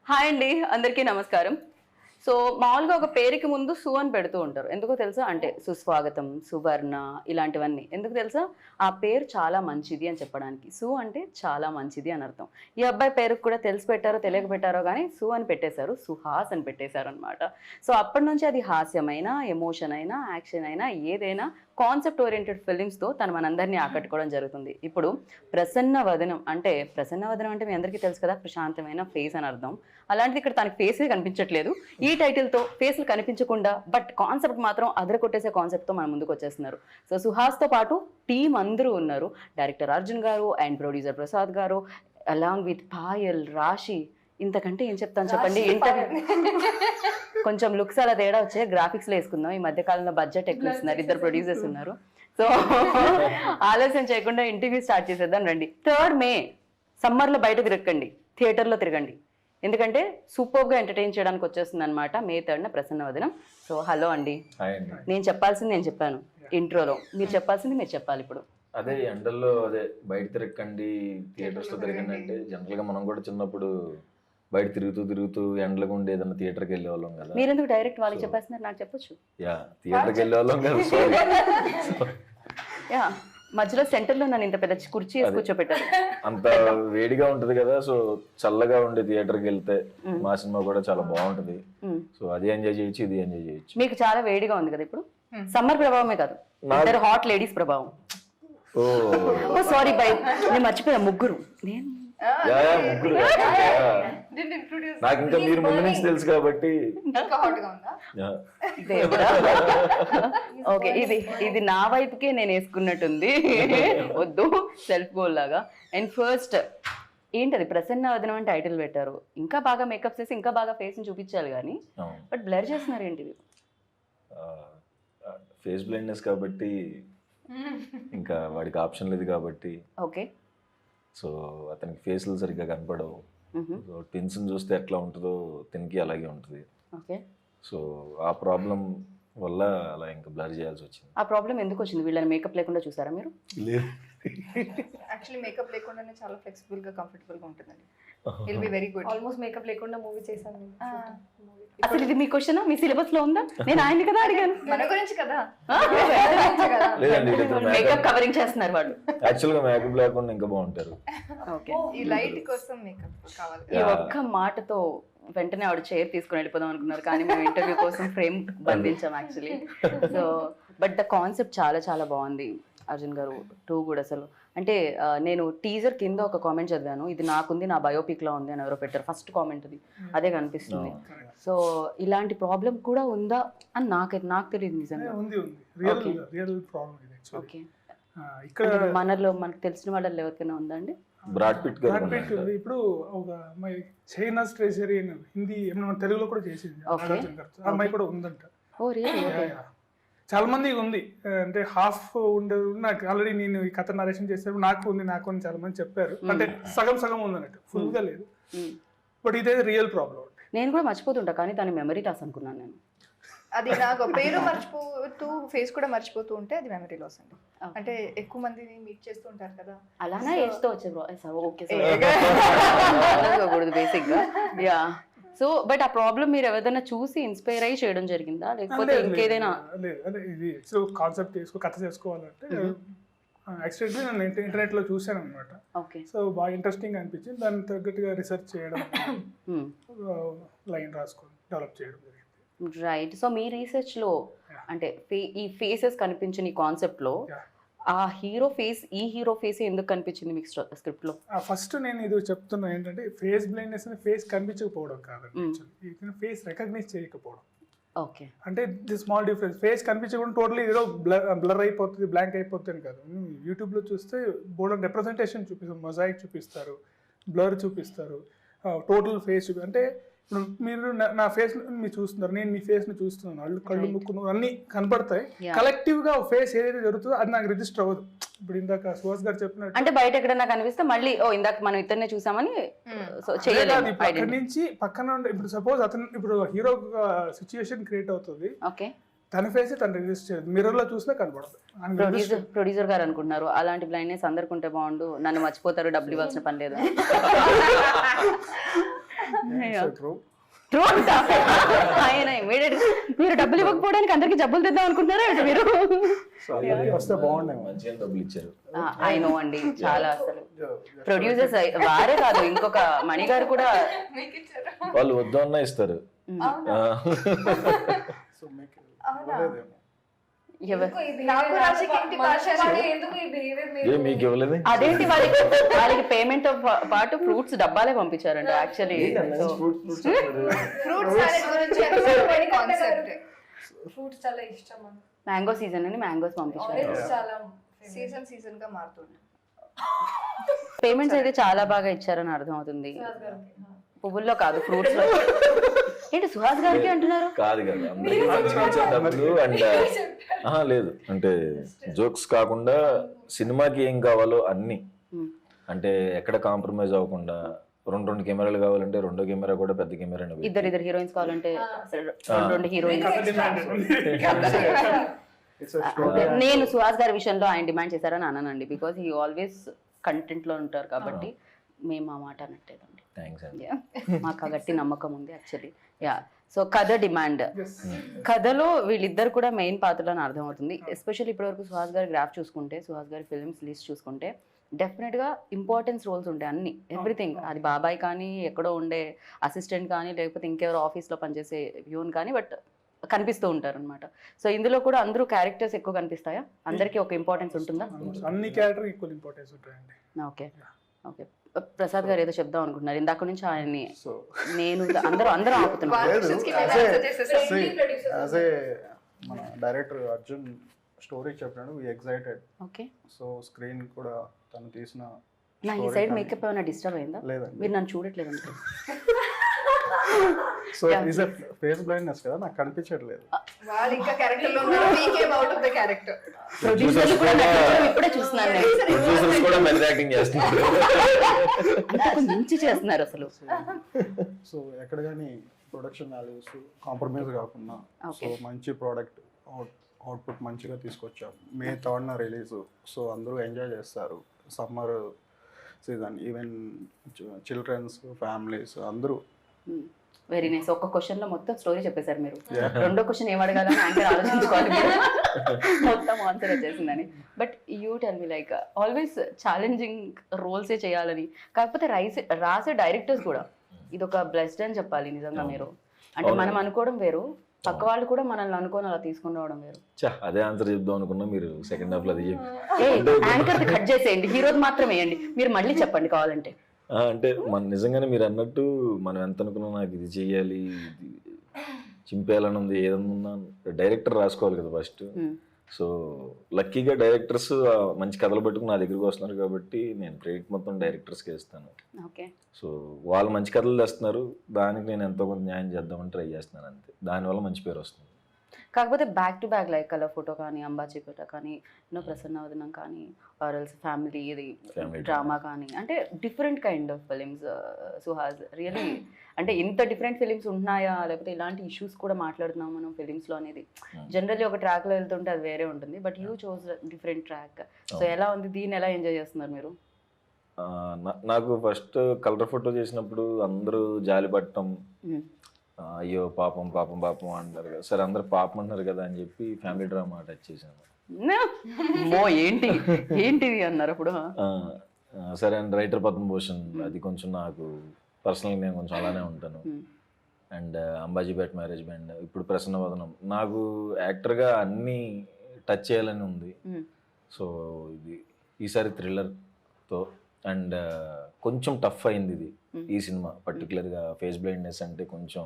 Hi అండి, అందరికీ నమస్కారం. సో మామూలుగా ఒక పేరుకి ముందు సు అని పెడుతూ ఉంటారు. ఎందుకో తెలుసా? అంటే సుస్వాగతం, సువర్ణ ఇలాంటివన్నీ. ఎందుకు తెలుసా? ఆ పేరు చాలా మంచిది అని చెప్పడానికి. సు అంటే చాలా మంచిది అని అర్థం. ఈ అబ్బాయి పేరుకు కూడా తెలిసి పెట్టారో తెలియక పెట్టారో కానీ సు అని పెట్టేశారు, సుహాస్ అని పెట్టేశారు అనమాట. సో అప్పటి నుంచి అది హాస్యమైనా, ఎమోషన్ అయినా, యాక్షన్ అయినా ఏదైనా కాన్సెప్ట్ ఓరియంటెడ్ ఫిలిమ్స్తో తను మనందరినీ ఆకట్టుకోవడం జరుగుతుంది. ఇప్పుడు ప్రసన్న వదనం అంటే మీ అందరికీ తెలుసు కదా, ప్రశాంతమైన ఫేస్ అని అర్థం. అలాంటిది ఇక్కడ తనకి ఫేసే కనిపించట్లేదు. ఈ టైటిల్తో ఫేస్లు కనిపించకుండా బట్ కాన్సెప్ట్ మాత్రం అదరకొట్టేసే కాన్సెప్ట్తో మన ముందుకు వచ్చేస్తున్నారు. సో సుహాస్తో పాటు టీం అందరూ ఉన్నారు. డైరెక్టర్ అర్జున్ గారు అండ్ ప్రొడ్యూసర్ ప్రసాద్ గారు అలాంగ్ విత్ పాయల్, రాశి. ఇంతకంటే ఏం చెప్తాను చెప్పండి. ఇంటర్వ్యూ కొంచెం లుక్స్ అలా తేడా వచ్చే గ్రాఫిక్స్లో వేసుకుందాం. ఈ మధ్య కాలంలో బడ్జెట్ ఎక్కువ ఇస్తున్నారు, ఇద్దరు ప్రొడ్యూసర్స్ ఉన్నారు. సో ఆలస్యం చేయకుండా ఇంటర్వ్యూ స్టార్ట్ చేసేద్దాం రండి. 3rd May సమ్మర్లో బయట తిరగండి, థియేటర్లో తిరగండి. ఎందుకంటే సూపర్గా ఎంటర్టైన్ చేయడానికి వచ్చేస్తుంది అనమాట. May 3rd ప్రసన్న వదనం. సో హలో అండి. నేను చెప్పాల్సింది నేను చెప్పాను ఇంట్రోలో, మీరు చెప్పాల్సింది మీరు చెప్పాలి ఇప్పుడు. అదే ఎండల్లో అదే బయట తిరగండి, థియేటర్స్ లో తిరగండి అంటే జనరల్ గా మనం కూడా చిన్నప్పుడు బయట తిరుగుతూ ఎండలకు ఉండి ఏదైనా థియేటర్కి వెళ్ళే వాళ్ళం కదా. మీరు ఎందుకు డైరెక్ట్ వాళ్ళకి చెప్పేస్తున్నారు? నాకు చెప్పొచ్చు. థియేటర్కి వెళ్ళే వాళ్ళం కదా. యా, మధ్యలో సెంటర్ లో నన్ను ఇంత పెద్ద కుర్చీ వేసి కూర్చోబెట్టారు. అంత వేడిగా ఉంటది కదా, సో చల్లగా ఉండే థియేటర్కి వెళ్తే మా సినిమా కూడా చాలా బాగుంటది. సో అది ఎంజాయ్ చేయొచ్చు, ఇది ఎంజాయ్ చేయొచ్చు. మీకు చాలా వేడిగా ఉంది కదా ఇప్పుడు. సమ్మర్ ప్రభావమే కాదు, ఇద్దరు హాట్ లేడీస్ ప్రభావం. ఓ సారీ బై, నేను మర్చిపోయా. ముగ్గురు నేను ముగ్గురు. నాకు ఇంకా మీరు ముందు నుంచి తెలుసు కాబట్టి. ఓకే, ఇది నా వైపుకే నేను వేసుకున్నట్టుంది. వద్దు, సెల్ఫ్ గోల్ లాగా. అండ్ ఫస్ట్ ఏంటది, ప్రసన్న వదనం అని టైటిల్ పెట్టారు. ఇంకా బాగా మేకప్ చేసి ఇంకా బాగా ఫేస్ ని చూపించాలి కానీ బట్ బ్లర్ చేస్తున్నారు ఏంటిది? ఫేస్ బ్లైండ్నెస్ కాబట్టి ఇంకా వాడికి ఆప్షన్ లేదు కాబట్టి. ఓకే, సో అతనికి ఫేస్లు సరిగ్గా కనపడవు. సో ట్విన్స్ చూస్తే ఎట్లా ఉంటుందో తినికి అలాగే ఉంటుంది. ఓకే, సో ఆ ప్రాబ్లం వల్ల అలా ఇంకా బ్లర్ చేయాల్సి వచ్చింది. ఆ ప్రాబ్లం ఎందుకు వచ్చింది? వీళ్ళని మేకప్ లేకుండా చూసారా మీరు? లేదు, యాక్చువల్లీ మేకప్ లేకుండానే చాలా ఫ్లెక్సిబుల్ గా కంఫర్టబుల్ గా ఉంటుందండి. It be very good. Almost makeup లేకుండా మూవీ చేశాను. అసలు ఇది మీ క్వశ్చన్ మీ సిలబస్ లో ఉందా? నేను ఆయన్ని కదా అడిగాను. మన గురించి కదా. లేదండి, మేకప్ కవరింగ్ చేస్తున్నారు వాళ్ళు. యాక్చువల్ గా మేకప్ లేకుండా ఇంకా బాగుంటారు. ఓకే, ఈ లైట్ కోసం మేకప్ కావాలి. ఈ ఒక్క మాటతో వెంటనే ఆవిడ చైర్ తీసుకుని వెళ్ళిపోదాం అనుకున్నారు, కానీ మేము ఇంటర్వ్యూ కోసం ఫ్రేమ్ బంధించాం actually. So but the concept చాలా చాలా బాగుంది అర్జున్ గారు. 2 కూడా అసలు అంటే నేను టీజర్ కింద ఒక కామెంట్ చదివాను, ఇది నాకుంది, నా బయోపిక్ లో ఉంది అని ఎవరో పెట్టారు. ఫస్ట్ కామెంట్ అది అదే కనిపిస్తుంది. సో ఇలాంటి ప్రాబ్లం కూడా ఉందా అని నాకు తెలియదు నిజంగా. ఓకే, ఇక్కడ మనలో మనకు తెలిసిన వాళ్ళలో ఎవరికైనా ఉందండి? బ్రాడ్ పిట్ గారు ఇప్పుడు ఒక అమ్మాయి చైనాస్ ట్రెజరీ అని హిందీ ఏమన్నా తెలుగులో కూడా చేసింది, ఆ అమ్మాయి కూడా ఉందంట. ఓ రియల్లీ? చాలా మంది ఉంది, అంటే హాఫ్ ఉండదు. నాకు ఆల్రెడీ నేను ఈ కథ నరేషన్ చేసేప్పుడు నాకు ఉంది చాలా మంది చెప్పారు. అంటే సగం ఉంది అన్నట్టు, ఫుల్ గా లేదు. బట్ ఇదే రియల్ ప్రాబ్లం. నేను కూడా మర్చిపోతుంటా, కానీ దాని మెమరీ లాస్ అనుకున్నాను నేను. అది నాకు పేరు మర్చిపోతూ ఫేస్ కూడా మర్చిపోతూ ఉంటే అది మెమరీ లాస్ అండి. అంటే ఎక్కువ మందిని మీట్ చేస్తూ ఉంటారు కదా, అలానే వేస్తూ వచ్చే ఓకే బేసిక్ గా. యా, సో బట్ ఆ ప్రాబ్లం మీరు ఎవరైనా చూసి ఇన్స్పైర్ అయ్యి చేయడం జరిగిందా, లేకపోతే ఇంకేదైనా? అంటే ఇది కాన్సెప్ట్ కథ చేసుకోవాలంటే యాక్చువల్లీ నేను ఇంటర్నెట్ లో చూసాను అనమాట. ఓకే, సో బాగా ఇంట్రెస్టింగ్ అనిపించింది. దాన్ని తగ్గట్టుగా రీసెర్చ్ చేయడం, లైన్ రాసుకొని డెవలప్ చేయడం జరిగింది. రైట్. సో మీ రీసెర్చ్ లో అంటే ఈ ఫేసెస్ కనిపించిన ఈ కాన్సెప్ట్ లో ఆ హీరో ఫేస్ ఎందుకు కనిపించింది మీకు స్క్రిప్ట్ లో? ఫస్ట్ నేను ఇది చెప్తున్నా ఏంటంటే, ఫేస్ బ్లైండ్నెస్ అనేది ఫేస్ కనిపించకపోవడం కాదండి, ఫేస్ రికగ్నైజ్ చేయకపోవడం. ఓకే, అంటే ది స్మాల్ డిఫరెన్స్. ఫేస్ కనిపించకుండా టోటలీ ఏదో బ్లర్ అయిపోతుంది, బ్లాంక్ అయిపోతుంది కాదు. యూట్యూబ్లో చూస్తే బోర్డ్ రిప్రజెంటేషన్ చూపిస్తారు, మొజాయిక్ చూపిస్తారు, బ్లర్ చూపిస్తారు, టోటల్ ఫేస్ అంటే ఇప్పుడు మీరు నా ఫేస్ మీరు చూస్తున్నారు, నేను మీ ఫేస్ ని చూస్తున్నాను, కళ్ళు ముక్కు అన్ని కనపడతాయి. కలెక్టివ్ గా ఫేస్ ఏదైతే జరుగుతుందో అది నాకు రిజిస్టర్ అవ్వదు. ఇప్పుడు ఇందాక సుహాస్ గారు చెప్పినట్టు, అంటే బయట ఎక్కడన్నా కనిపిస్తే మళ్ళీ ఇందాక మనం ఇద్దరినే చూసామని చేయలేదు. అక్కడి నుంచి పక్కన ఇప్పుడు సపోజ్ అతను ఇప్పుడు హీరో సిచ్యుయేషన్ క్రియేట్ అవుతుంది, తన ఫేస్ తను రిజిస్టర్ చేయదు, మిర్రర్ లో చూసినా కనపడదు. ప్రొడ్యూసర్ గారు అనుకుంటున్నారు అలాంటి బ్లైండ్నెస్ అందరికి ఉంటే బాగుండు, నన్ను మర్చిపోతారు, డబ్బులు ఇవ్వాల్సిన పని లేదు. ట్రూ. ట్రూ అంట ఆయన immediate గా, మీరు డబ్బులు ఇవ్వకపోవడానికి అందరికి జబ్బులు తెద్దాం అనుకుంటున్నారా ఏంటి మీరు? సో అందరికీ వస్తే బాగుండేమో. మంచిగా డబ్బులు ఇచ్చారు. ఐ నో అండి, చాలా అసలు ప్రొడ్యూసర్స్ వారే కాదు, ఇంకొక మణి గారు కూడా వాళ్ళు వద్దు అన్నా ఇస్తారు. సో మీకు అవునా? ఇవ్వలేదేమో. నాకు రాశికి ఏంటి పార్షాలిటీ? ఏ మీకు ఇవ్వలేదు? అదేంటి వాళ్ళకి పేమెంట్ తో పాటు ఫ్రూట్స్ డబ్బాలే పంపించారండి యాక్చువల్లీ. ఫ్రూట్ సాలెడ్ గురించి కాన్సెప్ట్. ఫ్రూట్స్ చాలా ఇష్టం. మ్యాంగో సీజన్ అని మ్యాంగోస్ పంపించారు. ఆరెంజ్ చాలా సీజన్ గా మారుతుంది. పేమెంట్స్ అయితే చాలా బాగా ఇచ్చారని అర్థం అవుతుంది. పువ్వుల్లో కాదు, ఫ్రూట్స్ లో. ఏంటి సుహాస్ గారికి అంటున్నారు? కాదు కదా, అందరికీ మంచిగా ఇచ్చారు డబ్బులు. అండ్ లేదు అంటే జోక్స్ కాకుండా సినిమాకి ఏం కావాలో అన్ని, అంటే ఎక్కడ కాంప్రమైజ్ అవ్వకుండా, రెండు కెమెరాలు కావాలంటే రెండో కెమెరా కూడా పెద్ద కెమెరా. ఇద్దరు హీరోయిన్స్ కావాలంటే రెండు హీరోయిన్స్. నేను సుహాస్ గారి విషయంలో ఆయన డిమాండ్ చేశారని అన్నానండి, బికాస్ హీ ఆల్వేస్ కంటెంట్ లో ఉంటారు కాబట్టి మేము ఆ మాట అనట్లేదండి. థ్యాంక్స్ అండి. మాకు ఆ గట్టి నమ్మకం ఉంది యాక్చువల్లీ. యా, సో కథ డిమాండ్, కథలో వీళ్ళిద్దరు కూడా మెయిన్ పాత్రలని అర్థమవుతుంది. ఎస్పెషల్లీ ఇప్పటివరకు సుహాస్ గారి గ్రాఫ్ చూసుకుంటే, సుహాస్ గారి ఫిల్మ్స్ లిస్ట్ చూసుకుంటే డెఫినెట్గా ఇంపార్టెన్స్ రోల్స్ ఉంటాయి అన్ని, ఎవ్రీథింగ్. అది బాబాయ్ కానీ, ఎక్కడో ఉండే అసిస్టెంట్ కానీ, లేకపోతే ఇంకెవరో ఆఫీస్లో పనిచేసే వ్యూన్ కానీ, బట్ కనిపిస్తూ ఉంటారు అనమాట. సో ఇందులో కూడా అందరూ క్యారెక్టర్స్ ఎక్కువ కనిపిస్తాయా? అందరికీ ఒక ఇంపార్టెన్స్ ఉంటుందా? అన్ని క్యారెక్టర్ ఈక్వల్ ఇంపార్టెన్స్ ఉంటాయండి. Okay okay. ప్రసాద్ గారు ఏదో చెప్దాం అనుకుంటున్నారు ఇందాక నుంచి ఆయన్ని. సో నేను అందరూ ఆపుతున్నారు. యాజ్ ఏ మన డైరెక్టర్ అర్జున్ స్టోరీ చెప్పినాడు, వి ఎక్సైటెడ్. ఓకే, సో స్క్రీన్ కూడా తను తీసిన. నా ఈ సైడ్ మేకప్ ఏమైనా డిస్టర్బ్ అయిందా? లేదండి. మీరు నన్ను చూడట్లేదు అనుకో. సో ఈజ్ ఫేస్ బ్లైండ్నెస్ కదా, నాకు కనిపించట్లేదు. వాళ్ళు ఇంకా క్యారెక్టర్ లో ఉన్నారు, we came out of the character. ప్రొడ్యూసర్లు కూడా నటించడం ఇప్పుడే చూస్తున్నాను నేను. ప్రొడ్యూసర్స్ కూడా మెల్ యాక్టింగ్ చేస్తున్నారు. అంతకు మించి చేస్తున్నారు అసలు. సో ఎక్కడ కానీ ప్రొడక్షన్ వాల్యూస్ కాంప్రమైజ్ కాకుండా, సో మంచి ప్రోడక్ట్ అవుట్పుట్ మంచిగా తీసుకొచ్చాం. May 3rd రిలీజ్, సో అందరూ ఎంజాయ్ చేస్తారు. Summer season, even childrens, families అందరూ. Very nice. ఒక్క క్వశ్చన్ లో మొత్తం స్టోరీ చెప్పేశారు మీరు. రెండో క్వశ్చన్ ఏం అడగాలని యాంకర్ ఆలోచించుకోవాలి మీరు. మొత్తం ఆన్సర్ వచ్చేసిందని. But you tell me, like always challenging రోల్సే చేయాలని, కాకపోతే రాసే డైరెక్టర్స్ కూడా ఇది ఒక బ్లెస్డ్ అని చెప్పాలి నిజంగా. మీరు అంటే మనం అనుకోవడం వేరు, పక్క వాళ్ళు కూడా మనల్ని అనుకోని అలా తీసుకుని రావడం వేరు. అదే ఆన్సర్ చెప్దాం అనుకున్నా, మీరు సెకండ్ హాఫ్ లో అది యాంకర్ కట్ చేసేయండి, హీరోది మాత్రం వేయండి, మీరు మళ్ళీ చెప్పండి కావాలంటే. అంటే మన నిజంగానే మీరు అన్నట్టు మనం ఎంత అనుకున్నా నాకు ఇది చెయ్యాలి, ఇది చింపేయాలని ఉంది, ఏదన్నా డైరెక్టర్ రాసుకోవాలి కదా ఫస్ట్. సో లక్కీగా డైరెక్టర్స్ మంచి కథలు పట్టుకుని నా దగ్గరికి వస్తున్నారు కాబట్టి నేను క్రెడిట్ మొత్తం డైరెక్టర్స్కి ఇస్తాను. ఓకే, సో వాళ్ళు మంచి కథలు తెస్తున్నారు, దానికి నేను ఎంతో కొంత న్యాయం చేద్దామని ట్రై చేస్తున్నాను అంతే. దానివల్ల మంచి పేరు వస్తుంది. కాకపోతే back to back like colour photo కానీ, అంబాజీపేట కానీ, ప్రసన్నవదనం కానీ, ఆర్ఎల్స్ ఫ్యామిలీ ఇది డ్రామా కానీ, అంటే different kind of films Suhas. Really అంటే ఇంత డిఫరెంట్ ఫిలిమ్స్ ఉంటున్నాయా, లేకపోతే ఇలాంటి ఇష్యూస్ కూడా మాట్లాడుతున్నాం మనం ఫిలిమ్స్లో అనేది. జనరల్లీ ఒక ట్రాక్లో వెళ్తుంటే అది వేరే ఉంటుంది, but you chose different track. So ఎలా ఉంది, దీన్ని ఎలా ఎంజాయ్ చేస్తున్నారు మీరు? నాకు ఫస్ట్ కలర్ ఫోటో చేసినప్పుడు అందరూ జాలి పట్టడం, అయ్యో పాపం పాపం పాపం అంటారు కదా, సరే అందరు పాపం అంటారు కదా అని చెప్పి ఫ్యామిలీ డ్రామా టచ్ చేశాను. ఏంటిది అన్నారు అప్పుడు. సరే అండ్ రైటర్ పద్మభూషణ్, అది కొంచెం నాకు పర్సనల్గా నేను కొంచెం అలానే ఉంటాను. అండ్ అంబాజీపేట మ్యారేజ్ బ్యాండ్, ఇప్పుడు ప్రసన్నవదనం. నాకు యాక్టర్గా అన్నీ టచ్ చేయాలని ఉంది. సో ఇది ఈసారి థ్రిల్లర్తో అండ్ కొంచెం టఫ్ అయింది ఇది ఈ సినిమా. పర్టికులర్గా ఫేస్ బ్లైండ్నెస్ అంటే కొంచెం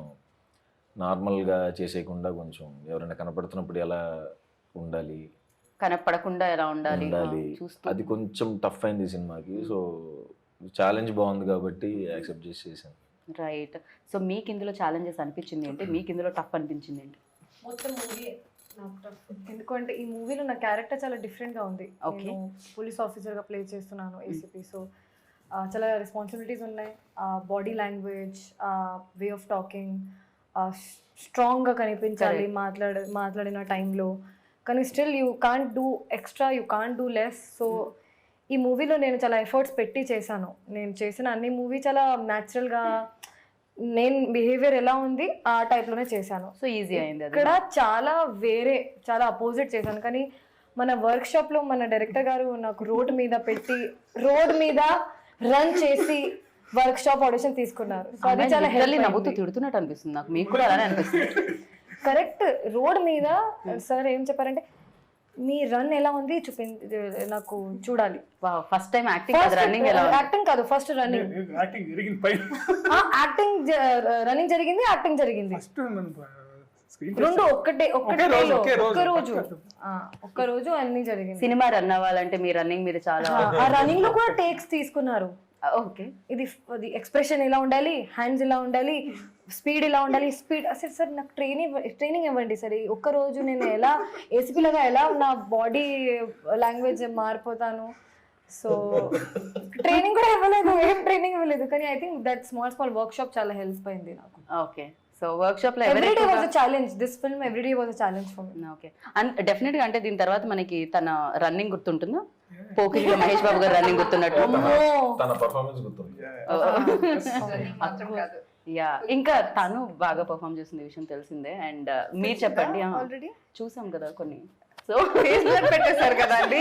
నార్మల్గా చేసేయకుండా కొంచెం ఎవరైనా కనపడుతున్నప్పుడు ఎలా ఉండాలి, కనపడకుండా ఎలా ఉండాలి, అది కొంచెం టఫ్ అయింది ఈ సినిమాకి. సో ఛాలెంజ్ బాగుంది కాబట్టి యాక్సెప్ట్ చేసాను. రైట్. సో మీకు ఇందులో ఛాలెంజెస్ అనిపించింది ఏంటి, మీకు ఇందులో టఫ్ అనిపించింది ఏంటి? మొత్తం మూవీ నాకు టఫ్, ఎందుకంటే ఈ మూవీలో నా క్యారెక్టర్ చాలా డిఫరెంట్గా ఉంది. నేను పోలీస్ ఆఫీసర్గా ప్లే చేస్తున్నాను, ఏసీపీ. సో చాలా రెస్పాన్సిబిలిటీస్ ఉన్నాయి. Body language, way of talking స్ట్రాంగ్గా కనిపించాలి మాట్లాడిన టైంలో. కానీ still you can't do extra, you can't do less. So ఈ మూవీలో నేను చాలా ఎఫర్ట్స్ పెట్టి చేశాను. నేను చేసిన అన్ని మూవీ చాలా న్యాచురల్గా నేను బిహేవియర్ ఎలా ఉంది ఆ టైప్లోనే చేశాను. సో ఈజీ అయింది అది. ఇక్కడ చాలా చాలా అపోజిట్ చేశాను. కానీ మన వర్క్షాప్లో మన డైరెక్టర్ గారు నాకు రోడ్ మీద రన్ చేసి వర్క్షాప్ ఆడిషన్ తీసుకున్నారు. సో అది చాలా Literally నవ్వుతూ తిడుతున్నట్టు అనిపిస్తుంది నాకు, మీకు కూడా అలానే అనిపిస్తుంది. కరెక్ట్. రోడ్ మీద సార్ ఏం చెప్పారంటే మీ రన్ ఎలా ఉంది నాకు చూడాలి. ఫస్ట్ టైం యాక్టింగ్ రన్నింగ్ ఎలా ఉంది? యాక్టింగ్ కాదు, ఫస్ట్ రన్నింగ్. యాక్టింగ్ జరిగింది పైన యాక్టింగ్ రన్నింగ్ జరిగింది, యాక్టింగ్ జరిగింది. ఫస్ట్ రెండు ఒక్క రోజు అన్ని జరిగింది. సినిమా రన్ అవ్వాలంటే మీ రన్నింగ్ మీద చాలా ఆ రన్నింగ్ లో కూడా టేక్స్ తీసుకున్నారు. ఓకే, ఇది ఎక్స్ప్రెషన్ ఎలా ఉండాలి, హ్యాండ్స్ ఎలా ఉండాలి, స్పీడ్ ఎలా ఉండాలి. స్పీడ్ అసలు సార్ నాకు ట్రైనింగ్ ఇవ్వండి సార్. ఒక్క రోజు నేను ఎలా ఏసీపీ లాగా ఎలా నా బాడీ లాంగ్వేజ్ మారిపోతాను. సో ట్రైనింగ్ కూడా ఇవ్వలేదు, ఏం ట్రైనింగ్ ఇవ్వలేదు. కానీ I think that small work shop చాలా హెల్ప్ అయింది నాకు. ఓకే, సో వర్క్ షాప్ లో everyday was a challenge. This film everyday was a challenge for me. Okay, and definite గా అంటే దీని తర్వాత మనకి తన రన్నింగ్ గుర్తుంటుందా? పోకిరిలో మహేష్ బాబు గారు రన్నింగ్ గుర్తున్నట్టు. తన పర్ఫార్మెన్స్ గుర్తుంది. మాత్రం కాదు. యా, ఇంకా తను బాగా పర్ఫామ్ చేసిన విషయం తెలిసిందే. అండ్ మీరు చెప్పండి. ఆల్రెడీ చూసాం కదా కొన్ని. సో ఫేస్బుక్ పెట్టేశారు కదా అండి,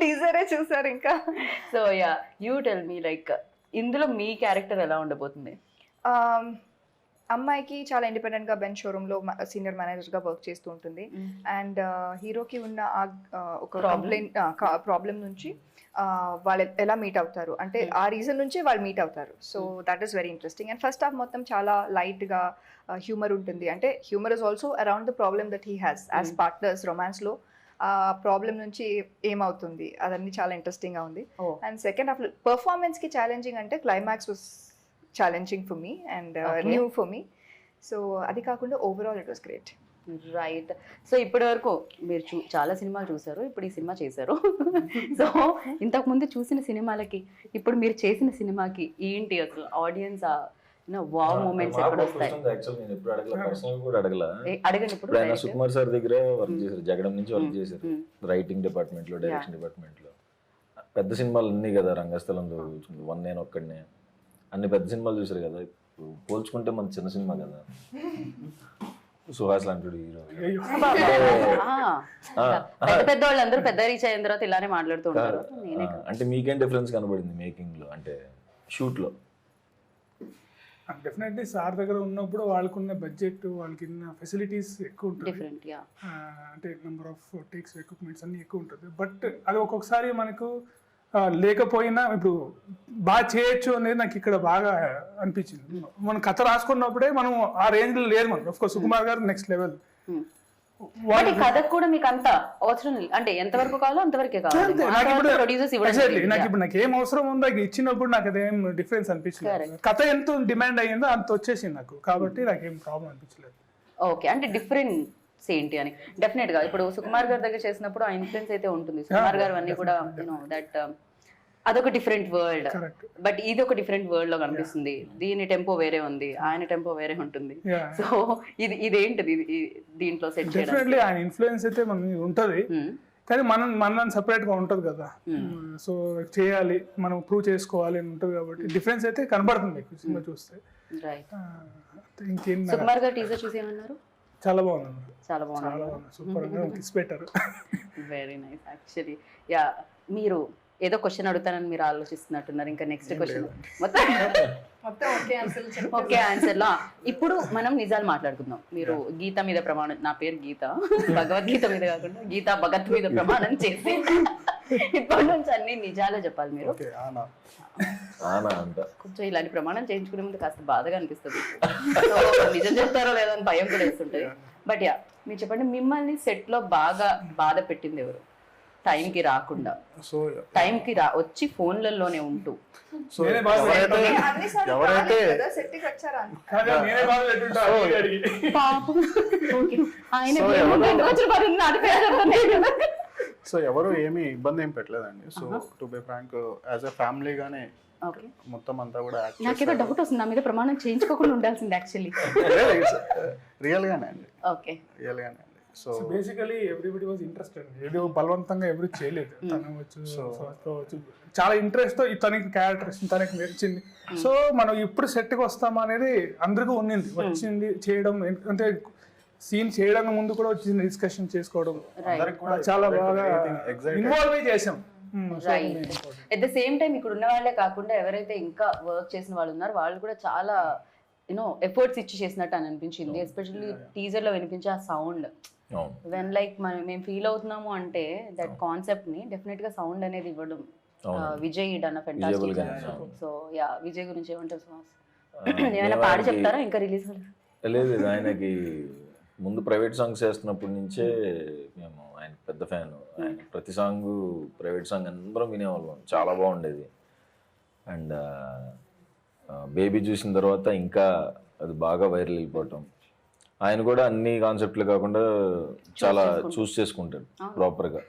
టీజరే చూసారు ఇంకా. So yeah, you tell me like ఇందులో మీ క్యారెక్టర్ ఎలా ఉండబోతుంది? అమ్మాయికి చాలా ఇండిపెండెంట్ గా బెంచ్ షోరూమ్ లో సీనియర్ మేనేజర్ గా వర్క్ చేస్తూ ఉంటుంది. అండ్ హీరోకి ఉన్న ఒక ప్రాబ్లం నుంచి వాళ్ళు ఎలా మీట్ అవుతారు అంటే ఆ రీజన్ నుంచి వాళ్ళు మీట్ అవుతారు. So that is very interesting. And first half మొత్తం చాలా లైట్ గా హ్యూమర్ ఉంటుంది. అంటే humour is also around the problem that he has as partners romance లో. ఆ ప్రాబ్లం నుంచి ఏమవుతుంది అదన్నీ చాలా ఇంట్రెస్టింగ్ గా ఉంది. అండ్ సెకండ్ హాఫ్ పర్ఫార్మెన్స్ కి ఛాలెంజింగ్ అంటే climax was challenging for me and new for me. So అది కాకుండా overall it was great. Right. So ఇప్పటి వరకు మీరు చాలా సినిమాలు చూసారు, ఇప్పుడు ఈ సినిమా చేశారు. సో ఇంతకు ముందు చూసిన సినిమాలకి ఇప్పుడు మీరు చేసిన సినిమాకి ఏంటి అసలు ఆడియన్స్ వావ్ మూమెంట్స్ ఎక్కడ వస్తాయి? యాక్చువల్లీ నేను ఎప్పుడు అడగల, పర్సనల్ కూడా అడగల. అడగండి. ఇప్పుడు ఆయన సుకుమార్ సార్ దగ్గర వర్క్ చేశారు, జగడం నుంచి వర్క్ చేశారు, రైటింగ్ డిపార్ట్మెంట్ లో, డైరెక్షన్ డిపార్ట్మెంట్ లో. పెద్ద సినిమాలు అన్నీ కదా, రంగస్థలం వన్ నేను ఒక్కడనే, అన్ని పెద్ద సినిమాలు చూసారు కదా. పోల్చుకుంటే మన చిన్న సినిమా కదా సుహాస్ లాంటి హీరో. పెద్ద పెద్ద వాళ్ళందరూ పెద్ద రీచ్ అయిన తర్వాత ఇలానే మాట్లాడుతూ ఉంటారు. అంటే మీకేం డిఫరెన్స్ కనబడింది మేకింగ్ లో, అంటే షూట్ లో? డెఫినెట్లీ సార్ దగ్గర ఉన్నప్పుడు వాళ్ళకున్న బడ్జెట్, వాళ్ళకి ఫెసిలిటీస్ ఎక్కువ ఉంటుంది. Different, yeah. అంటే నెంబర్ ఆఫ్ టేక్స్, ఎక్విప్మెంట్స్ అన్ని ఎక్కువ ఉంటుంది. బట్ అది ఒక్కొక్కసారి మనకు లేకపోయినా ఇప్పుడు బాగా చేయొచ్చు అనేది నాకు ఇక్కడ బాగా అనిపించింది. మనం కథ రాసుకున్నప్పుడే మనం ఆ రేంజ్ లో లేదు. మనం ఆఫ్ కోర్స్ సుకుమార్ గారు నెక్స్ట్ లెవెల్. వాటి కథకు కూడా మీకు అంత అవసరం అంటే ఎంతవరకు కావాలో అంతవరకే కావాలి. నాకు ఏం అవసరం ఉందో ఇచ్చినప్పుడు నాకు అదేం డిఫరెన్స్ అనిపించలేదు. కథ ఎంత డిమాండ్ అయ్యిందో అంత వచ్చేసింది నాకు, కాబట్టి నాకేం ప్రాబ్లం అనిపించలేదు. ఓకే, అంటే డిఫరెన్స్ ఏంటి అని డెఫినెట్ గా ఇప్పుడు సుకుమార్ గారి దగ్గర చేసినప్పుడు ఆ ఇన్ఫ్లుయెన్స్ అయితే ఉంటుంది. సుకుమార్ గారు అన్ని కూడా దట్ అదొక డిఫరెంట్ వరల్డ్, బట్ ఇది ఒక డిఫరెంట్ వరల్డ్ లో కనిపిస్తుంది. దీని టెంపో వేరే ఉంది, ఆయన టెంపో వేరే ఉంటుంది. సో ఇదేంటిది దీంట్లో సెట్ డెఫినెట్లీ ఆయన ఇన్ఫ్లుయెన్స్ అయితే మనకి ఉంటది, కానీ మనం సపరేట్ గా ఉంటది కదా. సో చేయాలి, మనం ప్రూవ్ చేసుకోవాలి అని ఉంటది, కాబట్టి డిఫరెన్స్ అయితే కనబడుతుంది సినిమా చూస్తే. ఇంకేం సుకుమార్ గారు టీజర్ చూసి ఏమన్నారు? చాలా బాగుంది, చాలా బాగుంది, సూపర్ గా కిస్ పెట్టారు. Very nice. యాక్చువల్లీ యా, మీరు ఏదో క్వశ్చన్ అడుగుతానని మీరు ఆలోచిస్తున్నట్టున్నారు. ఇంకా నెక్స్ట్ క్వశ్చన్ మొత్తం ఓకే ఆన్సర్ లో. ఇప్పుడు మనం నిజాలు మాట్లాడుకుందాం. మీరు గీత మీద ప్రమాణం, నా పేరు గీత, భగవద్గీత మీద కాకుండా గీతా భగత్ మీద ప్రమాణం చేసి ఇప్పటి నుంచి అన్ని నిజాలే చెప్పాలి మీరు. కొంచెం ఇలాంటి ప్రమాణం చేయించుకునే ముందు కాస్త బాధగా అనిపిస్తుంది, నిజం చెప్తారో లేదో అని భయం కూడా వేస్తుంటది. బట్ యా, మీరు చెప్పండి, మిమ్మల్ని సెట్ లో బాగా బాధ పెట్టింది ఎవరు? టైంకి రాకుండా, టైంకి వచ్చి ఫోన్లలోనే ఉంటూ సో ఎవరు ఏమి ఇబ్బంది ఏం పెట్టలేదండి. So to be frank, as a family గానే మొత్తం అంతా కూడా నాకేదో డౌట్ వస్తుంది, నా మీద ప్రమాణం చేయించుకోకుండా ఉండాల్సింది యాక్చువల్లీ. రియల్ గానే అండి, ఓకే, రియల్ గానే అండి. So basically everybody was interested. ఏదో బలవంతంగా ఎవరు చేయలేదు. తను వచ్చు వచ్చు చాలా ఇంట్రెస్ట్ తో తనకి క్యారెక్టర్ తనకి నచ్చింది. సో మనం ఇప్పుడు సెట్కి వస్తామా అనేది అందరికీ ఉన్నింది, వచ్చింది చేయడం. అంటే సీన్ చేయడానికి ముందు కూడా వచ్చింది డిస్కషన్ చేసుకోవడం, అందరికి కూడా చాలా బాగా ఎగ్జైట్ ఇన్వాల్వ్ చేసాం. Right. At the same time ఇక్కడ ఉన్న వాళ్ళే కాకుండా ఎవరైతే ఇంకా వర్క్ చేసిన వాళ్ళు ఉన్నారో వాళ్ళు కూడా చాలా ఎఫర్ట్స్ ఇచ్చి చేసినట్టు అని అనిపించింది. ఎస్పెషల్లీ టీజర్ లో వినిపించే ఆ సౌండ్, వెన్ లైక్ మేము ఫీల్ అవుతున్నాము అంటే దట్ కాన్సెప్ట్ ని డెఫినెట్ గా సౌండ్ అనేది ఇవ్వడం Vijay done fantastic. So yeah, Vijay గురించి ఏమంటారు సుహాస్? ఏమైనా పాడి చెప్తారా ఇంకా రిలీజ్? లేదు, ఆయనకి ముందు ప్రైవేట్ సాంగ్స్ చేస్తున్నప్పటి నుంచే మేము ఆయన పెద్ద ఫ్యాన్. ఆయన ప్రతి సాంగ్ ప్రైవేట్ సాంగ్ అందరం వినేవాళ్ళం, చాలా బాగుండేది. అండ్ బేబీ చూసిన తర్వాత ఇంకా అది బాగా వైరల్ వెళ్ళిపోవటం. ఆయన కూడా అన్ని కాన్సెప్ట్లు కాకుండా చాలా చూస్ చేసుకుంటాడు ప్రాపర్గా.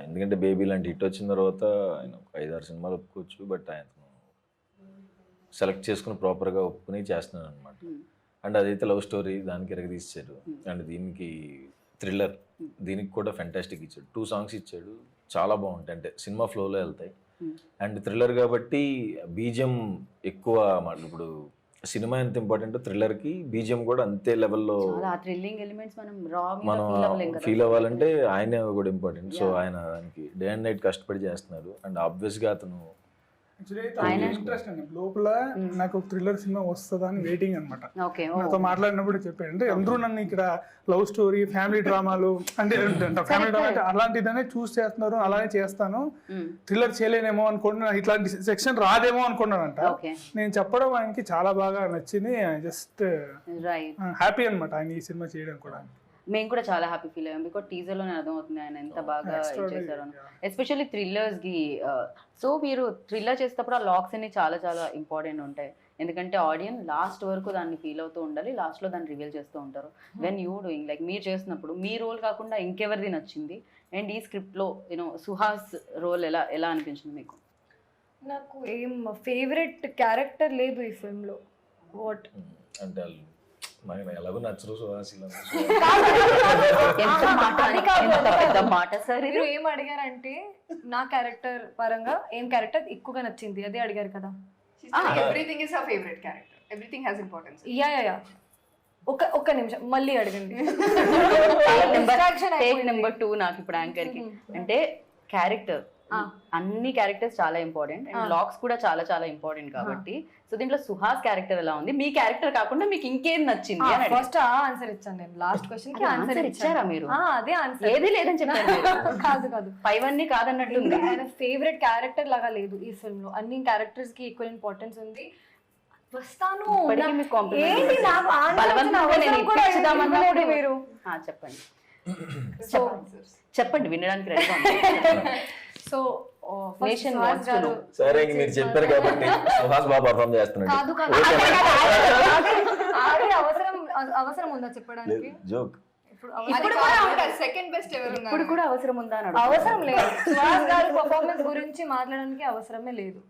ఎందుకంటే బేబీ లాంటి హిట్ వచ్చిన తర్వాత ఆయన 5-6 సినిమాలు ఒప్పుకోవచ్చు, బట్ ఆయన సెలెక్ట్ చేసుకుని ప్రాపర్గా ఒప్పుకుని చేస్తున్నాడు అనమాట. అండ్ అదైతే లవ్ స్టోరీ, దానికి ఎరగదీశాడు. అండ్ దీనికి థ్రిల్లర్, దీనికి కూడా ఫెంటాస్టిక్ ఇచ్చాడు. 2 సాంగ్స్ ఇచ్చాడు, చాలా బాగుంటాయి. అంటే సినిమా ఫ్లోలో వెళ్తాయి. అండ్ థ్రిల్లర్ కాబట్టి బీజిఎం ఎక్కువ. ఇప్పుడు సినిమా ఎంత ఇంపార్టెంట్, థ్రిల్లర్కి బీజిఎం కూడా అంతే లెవెల్లో మనం ఫీల్ అవ్వాలంటే ఆయనే కూడా ఇంపార్టెంట్. సో ఆయన దానికి డే అండ్ నైట్ కష్టపడి చేస్తున్నారు. అండ్ ఆబ్వియస్గా అతను ఇంట్రెస్ట్ అండి లోపల. నాకు ఒక థ్రిల్లర్ సినిమా వస్తుందా అని వెయిటింగ్ అనమాట. నాతో మాట్లాడినప్పుడు చెప్పాడు, అంటే అందరూ నన్ను ఇక్కడ లవ్ స్టోరీ, ఫ్యామిలీ డ్రామాలు అంటే ఫ్యామిలీ డ్రామా అలాంటిదనే చూస్ చేస్తున్నారు, అలానే చేస్తాను, థ్రిల్లర్ చేయలేనేమో అనుకున్నా, ఇట్లాంటి సెక్షన్ రాదేమో అనుకున్నానంట. నేను చెప్పడం ఆయనకి చాలా బాగా నచ్చింది. జస్ట్ హ్యాపీ అనమాట ఆయన ఈ సినిమా చేయడం కూడా. మేము కూడా చాలా హ్యాపీ ఫీల్ అయ్యాం, బికాజ్ టీజర్లోనే అర్థమవుతుంది ఆయన ఎంత బాగా చేశారు. ఎస్పెషల్లీ థ్రిల్లర్స్కి. సో మీరు థ్రిల్లర్ చేసేటప్పుడు ఆ లాక్స్ అన్ని చాలా చాలా ఇంపార్టెంట్ ఉంటాయి, ఎందుకంటే ఆడియన్స్ లాస్ట్ వరకు దాన్ని ఫీల్ అవుతూ ఉండాలి, లాస్ట్లో దాన్ని రివీల్ చేస్తూ ఉంటారు. వెన్ యూ డూయింగ్ లైక్ మీరు చేసినప్పుడు మీ రోల్ కాకుండా ఇంకెవరిది నచ్చింది? అండ్ ఈ స్క్రిప్ట్లో సుహాస్ రోల్ ఎలా అనిపించింది మీకు? నాకు ఏం ఫేవరెట్ క్యారెక్టర్ లేదు ఈ ఫిల్మ్లో. వాట్ అంటే ఎలాగో నచ్చరు సుహాస్. మీరు ఏం అడిగారంటే నా క్యారెక్టర్ పరంగా ఏం క్యారెక్టర్ ఎక్కువగా నచ్చింది అదే అడిగారు కదా. Everything is her favourite character, everything has importance. Yeah ఒక్క నిమిషం మళ్ళీ అడగండి. నెంబర్ 2 నాకు ఇప్పుడు యాంకర్కి అంటే క్యారెక్టర్, అన్ని క్యారెక్టర్స్ చాలా ఇంపార్టెంట్ అండ్ లాక్స్ కూడా చాలా చాలా ఇంపార్టెంట్ కాబట్టి. సో దీంట్లో సుహాస్ క్యారెక్టర్ ఎలా ఉంది, మీ క్యారెక్టర్ కాకుండా మీకు ఇంకేం నచ్చింది? ఫస్ట్ ఆన్సర్ ఇచ్చాను నేను, లాస్ట్ క్వశ్చన్ కి ఆన్సర్ ఇచ్చారా మీరు? అదే ఆన్సర్, ఏది లేదని చెప్పారు. కాదు పైవన్నీ కాదన్నట్టుంది. ఆయన ఫేవరెట్ క్యారెక్టర్ లాగా లేదు ఈ ఫిల్మ్ లో, అన్ని క్యారెక్టర్స్ కి ఈక్వల్ ఇంపార్టెన్స్ ఉంది. వస్తాను మీరు చెప్పండి వినడానికి రెడీగా. సో సరే మీరు చెప్పారు కాబట్టి సుహాస్ బాగా పర్ఫార్మ్ చేస్తున్నాడు. అవసరం ఉందా చెప్పడానికి? జోక్. సెకండ్ బెస్ట్ ఇప్పుడు కూడా అవసరం ఉందా? అవసరం లేదు. సుహాస్ గారి పర్ఫార్మెన్స్ గురించి మాట్లాడడానికి అవసరమే లేదు.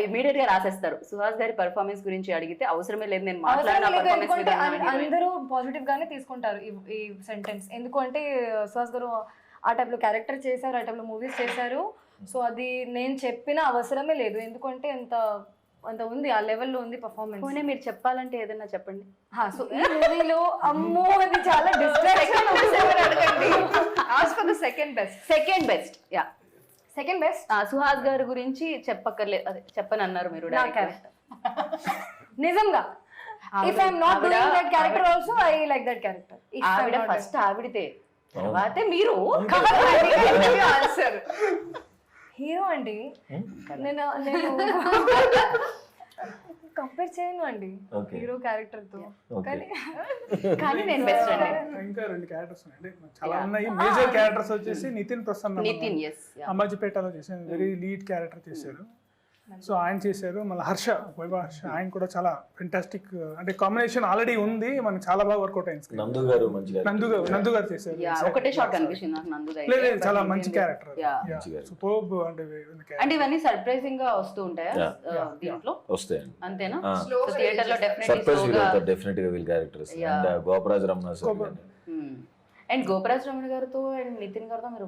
ఇమీడియట్ గా రాసేస్తారు. సుహాస్ గారి పర్ఫార్మెన్స్ గురించి అడిగితే అవసరమే లేదు, నేను మాట్లాడిన అందరూ పాజిటివ్ గానే తీసుకుంటారు ఈ సెంటెన్స్. ఎందుకంటే సుహాస్ గారు ఆ టైప్ లో క్యారెక్టర్ చేశారు, ఆ టైప్ లో మూవీస్ చేశారు. సో అది నేను చెప్పిన అవసరమే లేదు, ఎందుకంటే అంత ఉంది, ఆ లెవెల్లో ఉంది పర్ఫార్మెన్స్. మీరు చెప్పాలంటే ఏదైనా చెప్పండి. సో ఈ మూవీలో అమ్మో అది చాలా distraction. Second best yeah second best Suhas గారి గురించి చెప్పక్కర్లేదు, అదే చెప్పని అన్నారు మీరు. నిజంగా if I'm not doing that character also I like that character. ఆవిడ ఫస్ట్ ఆవిడితే, తర్వాతే మీరు హీరో అండి. నేను కంపేర్ చేయను అండి హీరో క్యారెక్టర్ తో, కానీ నేను బెస్ట్ అండి. ఇంకా 2 క్యారెక్టర్స్ ఉన్నాయి, చాలా ఉన్నాయి. మేజర్ క్యారెక్టర్స్ వచ్చేసి నితిన్ ప్రసన్న, అంబాజీపేటలో చేశారు, వెరీ లీడ్ క్యారెక్టర్ చేశారు. సో ఆయన చేశారు. మళ్ళీ వైభవ్ హర్ష ఆయన కూడా చాలా ఫెంటాస్టిక్, అంటే కాంబినేషన్ ఆల్రెడీ ఉంది, మనకి చాలా బాగా వర్కౌట్ అయింది. నందు గారు చేశారు. ఒకటే షాట్ కనిపిస్తుంది నాకు నందు గారు. లేదు చాలా మంచి క్యారెక్టర్, సూపర్బ్. అంటే ఇవన్నీ సర్ప్రైజింగ్ గా వస్తూ ఉంటాయా దీంట్లో? వస్తాయి అంతేనా? థియేటర్ లో డెఫినెట్ గా వీళ్ళ characters. And Goparaj Ramana sir and Goparaj Ramana గారితో అండ్ నితిన్ గారితో మీరు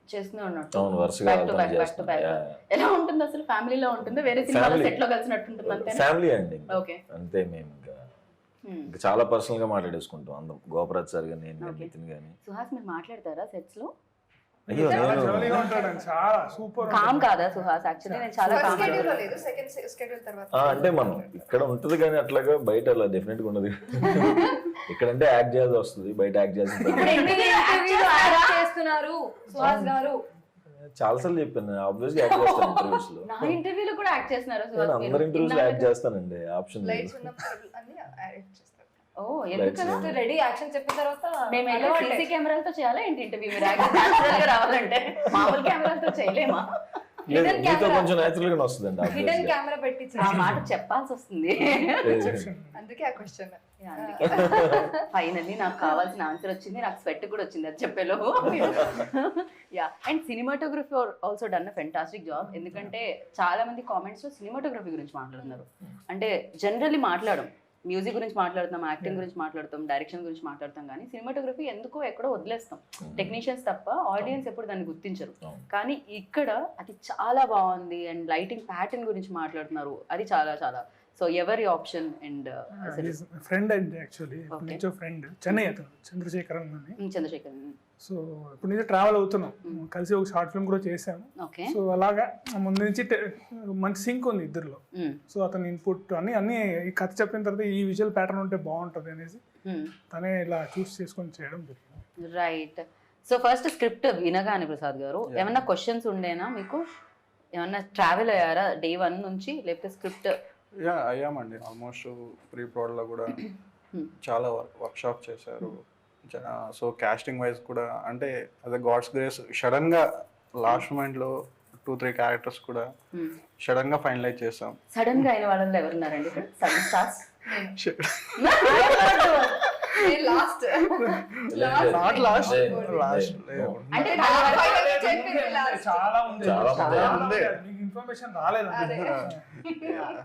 చేస్తూనే ఉన్నట్టు అవును, వరుసగా బ్యాక్ టు బ్యాక్ చేస్తున్నాం. ఎలా ఉంటుంది అసలు? ఫ్యామిలీలో ఉంటుంది, వేరే సినిమాలో Family. సెట్ లో కలిసినట్టు ఉంటుంది అంతే? ఫ్యామిలీ అండి. ఓకే. అంతే, మేము ఇంకా చాలా పర్సనల్ గా మాట్లాడేసుకుంటాం అందరం, గోపరాజ్ సార్ గానీ నేను Okay. నితిన్ గానీ. సుహాస్ మీరు మాట్లాడతారా సెట్స్ లో? అయ్యో చాలా నేను jolly గా ఉంటాడండి, చాలా సూపర్ కామ్ కాదా సుహాస్? యాక్చువల్లీ నేను చాలా ఫస్ట్ కామ్. షెడ్యూల్ లేదు, సెకండ్ షెడ్యూల్ తర్వాత అంటే మనం ఇక్కడ ఉంటది కానీ అట్లాగా బయట అలా డెఫినెట్ గా ఉండదు. ఇక్కడంటే యాక్ట్ చేయాల్సి వస్తుంది, బయట యాక్ట్ చేయాల్సి చేస్తున్నారు సుహాస్ గారు. చాలాసార్లు చెప్పాను, ఆబ్వియస్ గా యాక్ట్ చేస్తాను ఇంటర్వ్యూస్ లో. నా ఇంటర్వ్యూలో కూడా యాక్ట్ చేస్తున్నారు నేను సుహాస్ అందరి ఇంటర్వ్యూస్ లో యాక్ట్ చేస్తానండి, ఆప్షన్ లైట్స్ ఉన్నప్పుడు అన్ని యాడ్ చేస్తారు. ఓ ఎందుకలా? రెడీ యాక్షన్ చెప్పిన తర్వాత మేమైతే సీసీ కెమెరాలతో చేయాలా ఏంటి ఇంటర్వ్యూ? మీరు న్యాచురల్ గా రావాలంటే మామూలు కెమెరాలతో చేయలేమా? మీతో కొంచెం నేచురల్ గానే వస్తుందండి హిడెన్ obvious గా. కెమెరా పెట్టించి ఆ మాట చెప్పాల్సి వస్తుంది. అందుకే ఆ క్వశ్చన్. ఫైనల్లీ నాకు కావాల్సిన ఆన్సర్ వచ్చింది, నాకు స్వెట్ కూడా వచ్చింది అది చెప్పేలోపు. Yeah, and cinematography also done a fantastic job. ఎందుకంటే చాలా మంది కామెంట్స్ లో సినిమాటోగ్రఫీ గురించి మాట్లాడుతున్నారు. అంటే జనరల్లీ మాట్లాడడం, మ్యూజిక్ గురించి మాట్లాడుతాం, యాక్టింగ్ గురించి మాట్లాడతాం, డైరెక్షన్ గురించి మాట్లాడతాం, కానీ సినిమాటోగ్రఫీ ఎందుకో ఎక్కడో వదిలేస్తాం. టెక్నీషియన్స్ తప్ప ఆడియన్స్ ఎప్పుడు దాన్ని గుర్తించరు. కానీ ఇక్కడ అది చాలా బాగుంది అండ్ లైటింగ్ ప్యాటర్న్ గురించి మాట్లాడుతున్నారు, అది చాలా చాలా. సో ఎవరి ఆప్షన్ అండ్ ఫ్రెండ్ అండి, యాక్చువల్లీ Okay. నుంచో ఫ్రెండ్, చెన్నై అతను చంద్రశేఖరన్ అని. చంద్రశేఖర్. సో ఇప్పుడు నుంచి ట్రావెల్ అవుతున్నాం, కలిసి ఒక షార్ట్ ఫిల్మ్ కూడా చేసాము. ఓకే. సో అలాగా ముందు నుంచి మంచి సింక్ ఉంది ఇద్దరిలో. సో అతని ఇన్పుట్ అన్ని ఈ కథ చెప్పిన తర్వాత ఈ విజువల్ ప్యాటర్న్ ఉంటే బాగుంటుంది అనేసి తనే ఇలా చూస్ చేసుకొని చేయడం జరిగింది. రైట్. సో ఫస్ట్ స్క్రిప్ట్ వినగానే ప్రసాద్ గారు ఏమన్నా క్వశ్చన్స్ ఉండేనా మీకు? ఏమన్నా ట్రావెల్ అయ్యారా డే 1 నుంచి, లేకపోతే స్క్రిప్ట్? యా అయ్యామండి, ఆల్మోస్ట్ ప్రీ ప్రోడ్లో కూడా చాలా వర్క్షాప్ చేశారు. సో కాస్టింగ్ వైజ్ కూడా అంటే అదే గాడ్స్ గ్రేస్ సడన్గా లాస్ట్ మూమెంట్లో 2-3 క్యారెక్టర్స్ కూడా సడన్గా ఫైనలైజ్ చేసాం. సడన్ గా అయిన వాళ్ళలో ఎవరున్నారండి ఇక్కడ? Sudden stars? Last not lost last అంటే చాలా ఉంది, చాలా చాలా ఉంది. ఉంది. మీకు ఇన్ఫర్మేషన్ రాలేదండి.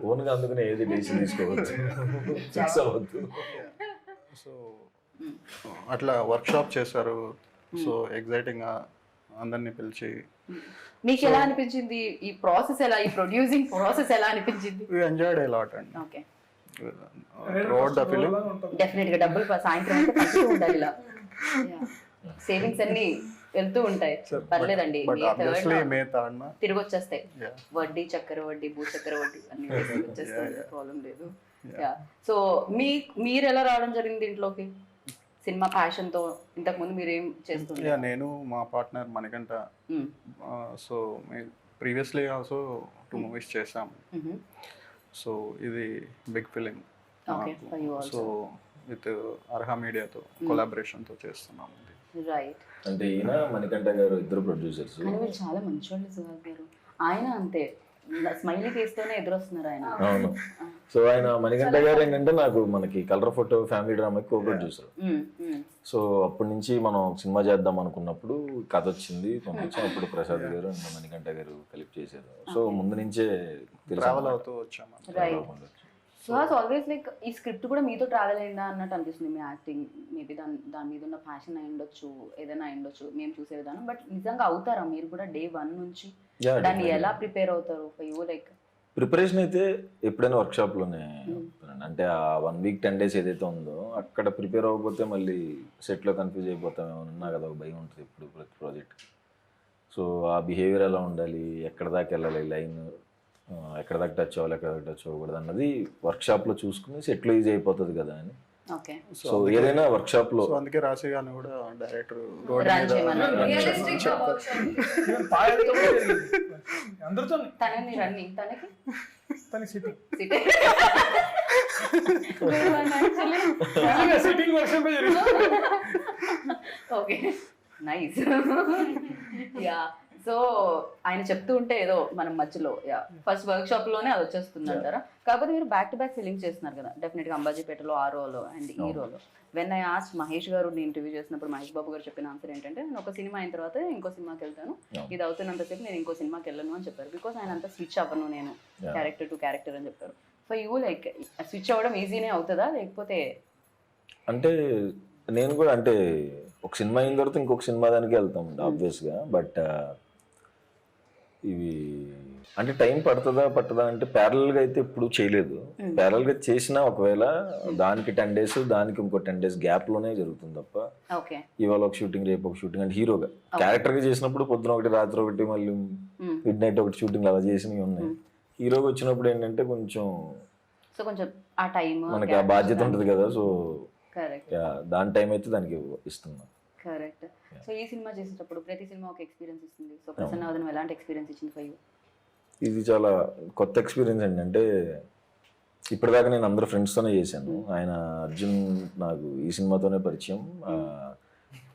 ఓన్ గా అందుకనే ఏది డెసిషన్ తీసుకోవచ్చు, ఫిక్స్ అవ్వద్దు. సో అట్లా వర్క్షాప్ చేశారు. సో ఎగ్జైటింగ్గా అందరినీ పిలిచి మీకు ఎలా అనిపించింది ఈ ప్రాసెస్? ఎలా, ఈ ప్రొడ్యూసింగ్ ప్రాసెస్ ఎలా అనిపించింది? we enjoyed a lot అండి. Okay. throughout the film. Definite గా డబ్బులు సాయంత్రం అయితే పంచుతూ ఉండాలి ఇలా. సేవింగ్స్ అన్ని వెళ్తూ ఉంటాయి, పర్లేదండి. But obviously మే థర్డ్ తిరిగి వచ్చేస్తాయి, Yeah. వడ్డీ చక్కెర వడ్డీ భూ చక్కెర వడ్డీ అన్ని వచ్చేస్తాయి, Yeah. ప్రాబ్లం లేదు. సో మీరు ఎలా రావడం జరిగింది దీంట్లోకి? సినిమా ప్యాషన్ తో ఇంతకు ముందు మీరు ఏం చేస్తుంటారు? నేను మా partner Manikanta, so previously also 2 movies చేసాం. సో ఇది big film. Okay, for you also. So with Arha మీడియాతో కొలాబరేషన్తో చేస్తున్నాం. రైట్. అంటే ఈయన మణికంఠ గారు ఇద్దరు ప్రొడ్యూసర్స్. కానీ మీరు చాలా మంచోళ్ళు సుహాస్ గారు. ఆయన అంతే స్మైలీ ఫేస్ తోనే ఎదురొస్తున్నారు ఆయన. అవును. సో ఆయన మణికంఠ గారు ఏంటంటే నాకు మనకి కలర్ ఫోటో ఫ్యామిలీ డ్రామాకి కో ప్రొడ్యూసర్. సో అప్పటి నుంచి మనం సినిమా చేద్దాం అనుకున్నప్పుడు కథ వచ్చింది, పంపించాం. అప్పుడు ప్రసాద్ గారు అండ్ మణికంఠ గారు కలిపి చేశారు. సో ముందు నుంచే ట్రావెల్ అవుతూ వచ్చాము. రైట్. సుహాస్ ఆల్వేస్ లైక్ ఈ స్క్రిప్ట్ కూడా మీతో ట్రావెల్ అయిందా అన్నట్టు అనిపిస్తుంది. మీ యాక్టింగ్ మేబీ దాని మీద ఉన్న ప్యాషన్ అయి ఉండొచ్చు, ఏదైనా అయి ఉండొచ్చు మేము చూసే విధానం. బట్ నిజంగా అవుతారా మీరు కూడా డే 1 నుంచి? దాన్ని ఎలా ప్రిపేర్ అవుతారు? ఫర్ యూ లైక్ ప్రిపరేషన్ అయితే ఎప్పుడైనా వర్క్షాప్లోనే అవుతానండి. అంటే ఆ 1 వీక్ 10 days ఏదైతే ఉందో అక్కడ ప్రిపేర్ అవ్వకపోతే మళ్ళీ సెట్లో కన్ఫ్యూజ్ అయిపోతాం, ఏమన్నా కదా ఒక భయం ఉంటుంది ఇప్పుడు ప్రతి ప్రాజెక్ట్. సో ఆ బిహేవియర్ ఎలా ఉండాలి, ఎక్కడ దాకా వెళ్ళాలి, లైన్ ఎక్కడ దాకా టచ్ అవ్వాలి, ఎక్కడ దాకా టచ్ అవ్వకూడదు అన్నది వర్క్షాప్లో చూసుకుని సెట్లో ఈజీ అయిపోతుంది కదా అని. ఓకే. సో ఏదైనా వర్క్షాప్లో సో అందుకే రాశి గారిని కూడా డైరెక్టర్ రోడ్ Run మీద చేయమన్నారు. రియలిస్టిక్ చెప్తారు. Even పాయలతో కూడా జరిగింది. అందరితో తనని రన్నింగ్, తనకి తన సిట్టింగ్ యాక్చువల్లీ సిట్టింగ్ వర్షన్ జరిగింది. Okay, nice. యా. సో ఆయన చెప్తూ ఉంటే ఏదో మనం మధ్యలో ఫస్ట్ వర్క్ షాప్ లోనే అది వచ్చేస్తుంది అంటారా? కాకపోతే మీరు బ్యాక్ టు బ్యాక్ ఫిలింగ్ చేస్తున్నారు కదా, డెఫినెట్ గా అంబాజీపేటలో ఆ రోలో అండ్ ఈ రోలో. వెన్ ఐ ఆస్ట్ మహేష్ గారు ఇంటర్వ్యూ చేసినప్పుడు మహేష్ బాబు గారు చెప్పిన ఆన్సర్ ఏంటంటే, నేను ఒక సినిమా అయిన తర్వాత ఇంకో సినిమాకి వెళ్తాను, ఇది అవుతున్నంతసేపు నేను ఇంకో సినిమాకి వెళ్ళను అని చెప్పారు. బికాస్ ఆయన అంతా స్విచ్ అవ్వను నేను క్యారెక్టర్ టు క్యారెక్టర్ అని చెప్పారు. ఫర్ యూ లైక్ స్విచ్ అవ్వడం ఈజీనే అవుతుందా లేకపోతే? అంటే నేను కూడా అంటే ఒక సినిమా అయిన తర్వాత ఇంకొక సినిమా దానికి వెళ్తాం ఆబ్వియస్గా. బట్ ఇవి అంటే టైం పట్టదా అంటే ప్యారల్గా అయితే ఎప్పుడు చేయలేదు. ప్యారల్గా చేసినా ఒకవేళ దానికి 10 days దానికి ఇంకో 10 days గ్యాప్లోనే జరుగుతుంది తప్ప ఓకే. ఇవాళ ఒక షూటింగ్ రేపు ఒక షూటింగ్ అంటే హీరోగా క్యారెక్టర్గా చేసినప్పుడు పొద్దున ఒకటి రాత్రి ఒకటి మళ్ళీ మిడ్ నైట్ ఒకటి షూటింగ్ అలా చేసినవి ఉన్నాయి. హీరోగా వచ్చినప్పుడు ఏంటంటే కొంచెం సో కొంచెం ఆ టైం మనకి ఆ బాధ్యత ఉంటుంది కదా. సో కరెక్ట్ దాని టైం అయితే దానికి ఇస్తున్నాం. కరెక్ట్. సో ఈ సినిమా చేసేటప్పుడు ప్రతి సినిమా ఒక ఎక్స్పీరియన్స్ ఇస్తుంది. సో ప్రసన్నవదనం ఎలాంటి ఎక్స్పీరియన్స్ ఇచ్చింది ఫర్ యూ? ఇది చాలా కొత్త ఎక్స్పీరియన్స్ అండి. అంటే ఇప్పటిదాకా నేను అందరు ఫ్రెండ్స్తోనే చేశాను. ఆయన అర్జున్ నాకు ఈ సినిమాతోనే పరిచయం.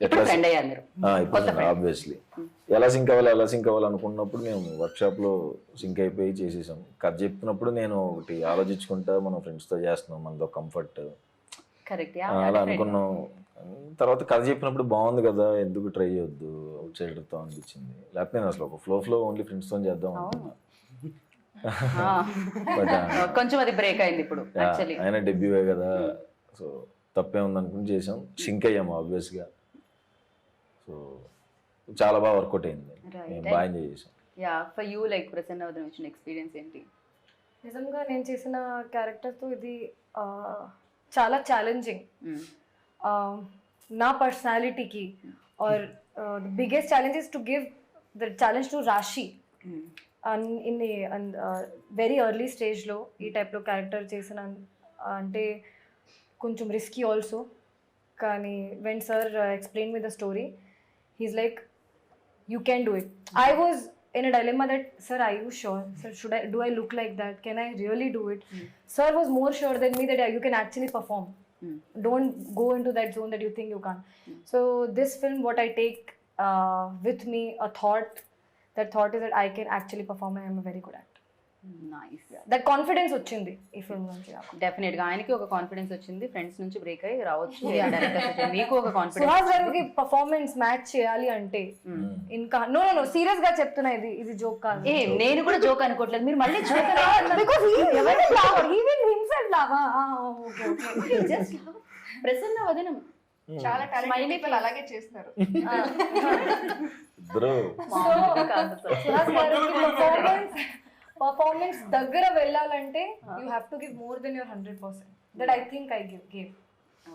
ఎట్లా ఫ్రెండ్ అయ్యారు మీరు? ఇప్పుడు ఆబ్వియస్లీ ఎలా సింక్ అవ్వాలి అనుకున్నప్పుడు మేము వర్క్షాప్లో సింక్ అయిపోయి చేసేసాం. కథ చెప్తున్నప్పుడు నేను ఒకటి ఆలోచించుకుంటా మనం ఫ్రెండ్స్తో చేస్తున్నాం, మనతో కంఫర్ట్ కరెక్ట్ అలా అనుకున్నాం. తర్వాత కథ చెప్పినప్పుడు బాగుంది కదా, ఎందుకు ట్రై చేయొద్దు అవుట్ సైడర్తో అనిపించింది. లేకపోతే నేను అసలు ఒక ఫ్లో ఓన్లీ ఫ్రెండ్స్తో చేద్దాం అనుకున్నా. బట్ కొంచెం అది బ్రేక్ అయింది ఇప్పుడు యాక్చువల్లీ. ఆయన డెబ్యూవే కదా, సో తప్పే ఉంది అనుకుని చేసాం. సింక్ అయ్యాము ఆబ్వియస్గా. సో చాలా బాగా వర్కౌట్ అయింది. మేము బాగా ఎంజాయ్ చేసాం. యా ఫర్ యూ లైక్ ప్రసన్నవదనం ఇచ్చిన ఎక్స్పీరియన్స్ ఏంటి? నిజంగా నేను చేసిన క్యారెక్టర్తో ఇది చాలా ఛాలెంజింగ్ నా పర్సనాలిటీకి. Or the biggest challenge is to give the challenge to Raashi in very early స్టేజ్లో ఈ టైప్లో క్యారెక్టర్ చేసిన అంటే కొంచెం రిస్కీ ఆల్సో. కానీ when sir explain me the story he's like, you can do it. I was in a dilemma that, sir, are you sure? Sir, do I look like that? Can I really do it? Sir was more sure than me that yeah, you can actually perform. Don't go into that zone that you think you can't. So this film, what I take with me, a thought, that thought is that I can actually perform and I'm a very good actor. Nice. That confidence వచ్చింది ఈ film నుంచి. Definite గా ఆయనకి ఒక confidence వచ్చింది, friends నుంచి break అయ్యి రావచ్చు. మీకు ఒక కాన్ఫిడెన్స్. సుహాస్ గారికి పర్ఫార్మెన్స్ మ్యాచ్ చేయాలి అంటే ఇంకా నో సీరియస్ గా చెప్తున్నా, ఇది జోక్ కాదు. ఏ నేను కూడా జోక్ అనుకోవట్లేదు, మీరు మళ్ళీ ప్రసన్నవదనం చాలా టాలెంటెడ్ అలాగే చేస్తారు. పర్ఫార్మెన్స్ దగ్గర వెళ్ళాలంటే you have to give more than your 100%. That I think I gave.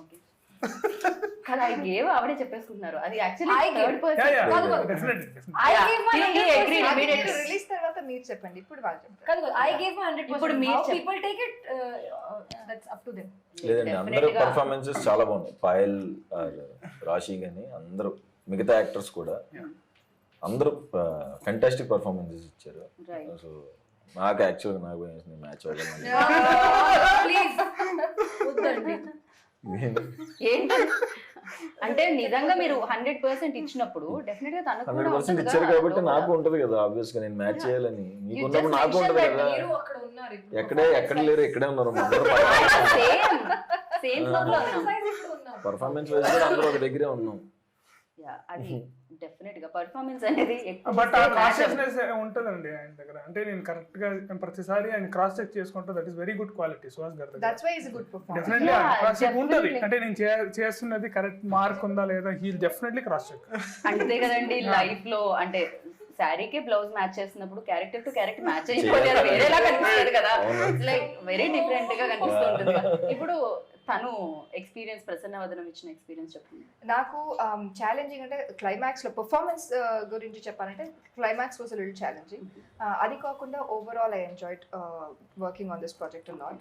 Okay కదా, ఐ గేవ్ ఆవిడే చెప్పేసుకుంటున్నారు. అది actually I gave. Third person. I gave my 100%. Release తర్వాత మీరు చెప్పండి, ఇప్పుడు వాళ్ళు చెప్తారు. కాదు, I gave my 100%. ఇప్పుడు మీరు How people take it, that's up to them. లేదండి, అందరూ పర్ఫార్మెన్సెస్ చాలా బాగున్నాయి. పాయల్ రాశి కానీ అందరూ మిగతా యాక్టర్స్ కూడా అందరూ ఫెంటాస్టిక్ పర్ఫార్మెన్సెస్ ఇచ్చారు. సో నాకు యాక్చువల్గా నాకు మ్యాచ్ అవ్వగలను. Please. వద్దండి. ఏంటి అంటే నిజంగా మీరు 100% ఇచ్చినప్పుడు డెఫినెట్ గా తనకు కూడా 100% ఇచ్చారు కాబట్టి నాకు ఉంటది కదా ఆబ్వియస్ గా నేను మ్యాచ్ చేయాలని. మీకున్నప్పుడు నాకు ఉంటది కదా. మీరు అక్కడ ఉన్నారు ఇప్పుడు. ఎక్కడ లేరు, ఇక్కడే ఉన్నారు. సేమ్ ఫ్లోర్ లో ఉన్నాం. పర్ఫార్మెన్స్ వైజ్ కూడా అందరూ ఒక దగ్గరే ఉన్నాం. అది డెఫినెట్ గా పర్ఫార్మెన్స్ అనేది బట్ ఆ కాన్షియస్నెస్ ఉంటుందండి ఆయన దగ్గర. అంటే నేను కరెక్ట్ గా ప్రతిసారి ఆయన క్రాస్ చెక్ చేసుకుంటా. That is very good quality Suhas గారి దగ్గర. That's why is good performance. Definitely cross check ఉంటుంది. అంటే నేను చేస్తున్నది కరెక్ట్ మార్క్ ఉందా లేదా, హీ డెఫినెట్లీ క్రాస్ చెక్. అంతే కదండి లైఫ్ లో. అంటే శారీకి బ్లౌజ్ మ్యాచ్ చేస్తున్నప్పుడు క్యారెక్టర్ టు క్యారెక్టర్ మ్యాచ్ అయిపోతే అది వేరేలా కనిపిస్తుంది కదా, లైక్ వెరీ డిఫరెంట్ గా కనిపిస్తూ ఉంటుంది కదా. ఇప్పుడు తను ఎక్స్పీరియన్స్, ప్రసన్నవదనం ఇచ్చిన ఎక్స్పీరియన్స్ చెప్పండి. నాకు ఛాలెంజింగ్ అంటే క్లైమాక్స్లో పర్ఫార్మెన్స్ గురించి చెప్పాలంటే క్లైమాక్స్ వాజ్ లిటిల్ ఛాలెంజింగ్. అది కాకుండా overall I enjoyed working on this project lot.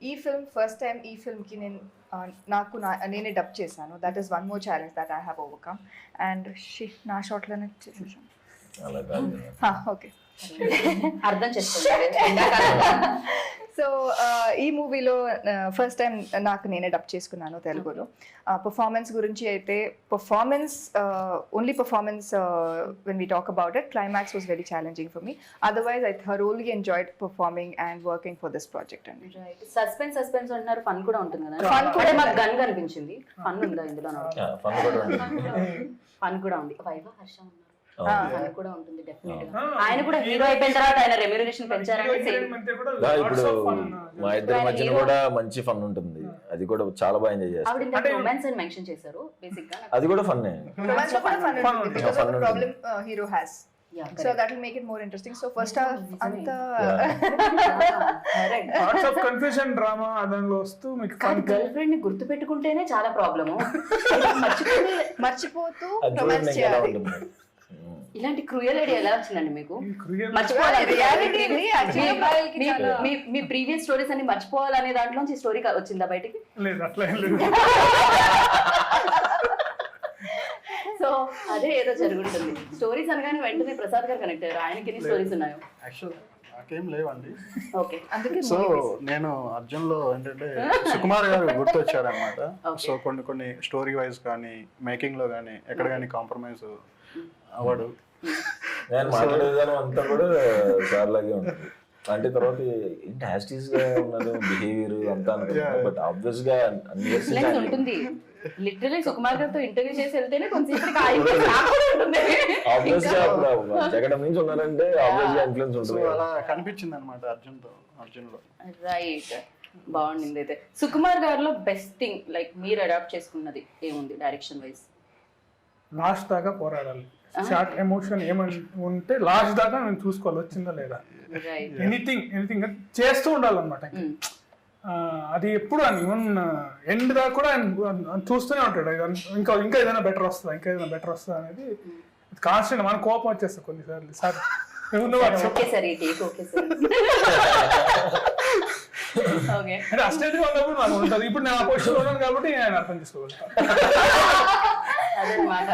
ఈ ఫిల్మ్ ఫస్ట్ టైం ఈ ఫిల్మ్కి నేనే డబ్ చేశాను. That is one more challenge that I have overcome. And నా షాట్లోనే చేసేసాను. ఓకే, అర్థం చేసుకోండి. సో ఈ మూవీలో ఫస్ట్ టైం నేనే డబ్ చేసుకున్నాను తెలుగులో. పర్ఫార్మెన్స్ గురించి అయితే only performance when we talk about it, climax was very challenging for me. Otherwise I thoroughly enjoyed performing and working for this project అండి. సస్పెన్స్ అంటున్నారు, ఫన్ కూడా ఉంటుంది కదా. ఫన్ కూడా మాకు గన్ కనిపించింది. ఫన్ ఉందా ఇందులో? ఫన్ కూడా ఉంది. ఫన్ కూడా ఉంది. వైవా హర్ష ఉన్నారు. తనకు కూడా ఉంటుంది డెఫినెట్ గా. ఆయన కూడా హీరో అయిపోయిన తర్వాత ఆయన రెమ్యూనరేషన్ పెంచారంటే సేమ్. ఇప్పుడు మా ఇద్దరి మధ్యన కూడా మంచి ఫన్ ఉంటుంది, అది కూడా చాలా బాగా ఎంజాయ్ చేస్తాం. ఆవిడ ఇంత రొమాన్స్ అని మెన్షన్ చేశారు బేసిక్ గా. అది కూడా ఫన్నే. Romance లో కూడా fun ఉంటుంది because of the ఉంటుంది. problem hero has. Yeah, So that will make it more interesting. So first half anta lots of confusion drama దానిలో వస్తూ మీకు కానీ గర్ల్ ఫ్రెండ్ ని గుర్తు పెట్టుకుంటేనే చాలా ప్రాబ్లము. మర్చిపోతూ అది చూడండి రొమాన్స్ ఇంకా ఎలా చేయాలి. ఉంటుంది. ఇలాంటి క్రూయల్ ఐడియా ఎలా వచ్చిందండి మీకు? క్రియల్ Reality ని మీ ప్రీవియస్ స్టోరీస్ అన్ని మర్చిపోవాలనే దాంట్లోంచి స్టోరీ వచ్చిందా బయటికి? లేదు, అట్లా ఏం లేదు. సో అదే ఏదో జరుగుతుంది. స్టోరీస్ అనగానే వెంటనే ప్రసాద్ గారు కనెక్ట్ అయ్యారు. ఆయనకి ఎన్ని స్టోరీస్ ఉన్నాయో? యాక్చువల్ నాకేం లేవండి. ఓకే. అందుకే సో నేను అర్జున్లో ఏంటంటే సుకుమార్ గారు గుర్తొచ్చారనమాట. సో కొన్ని స్టోరీ వైజ్ కానీ మేకింగ్ లో కానీ ఎక్కడ కానీ కాంప్రమైజ్ అవ్వడు. నేను మాట్లాడే విధానం అంతా కూడా సార్ లాగే ఉంటుంది. అంటే తర్వాత ఏంటి యాస్టీస్ గా ఉన్నారు బిహేవియర్ అంతా అనుకుంటున్నాను, బట్ ఆబ్వియస్ గా లెన్స్ ఉంటుంది. లిటరలీ సుకుమార్ గారితో ఇంటర్వ్యూ చేసి వెళ్తేనే కొంచెం ఆబ్వియస్ గా జగడం నుంచి ఉన్నారంటే ఆబ్వియస్ గా ఇన్ఫ్లుయెన్స్ సో ఉంటుంది. అలా కనిపించింది అనమాట అర్జున్లో. రైట్, బాగుండింది. అయితే సుకుమార్ గారిలో బెస్ట్ థింగ్ లైక్ మీరు అడాప్ట్ చేసుకున్నది ఏముంది డైరెక్షన్ వైజ్? లాస్ట్ దాకా పోరాడాలి. షార్ట్ ఎమోషన్ ఏమని ఉంటే లాస్ట్ దాకా నేను చూసుకోవాలి వచ్చిందా లేదా. రైట్. ఎనీథింగ్ చేస్తూ ఉండాలన్నమాట. అది ఎప్పుడు అని ఈవెన్ ఎండ్ దాకా కూడా ఆయన చూస్తూనే ఉంటాడు. ఇంకా ఏదైనా బెటర్ వస్తుందా అనేది కాన్స్టెంట్. మన కోపం వచ్చేస్తుంది కొన్నిసార్లు. సార్ ఓకే సార్ ఈ టేక్ ఓకే సార్. ఓకే. అంటే అస్టేజ్ ఉన్నప్పుడు నాకు ఉంటుంది. ఇప్పుడు నేను ఆ పొజిషన్ ఉన్నాను కాబట్టి నేను అర్థం చేసుకోగలుగుతాను. అదనమాట.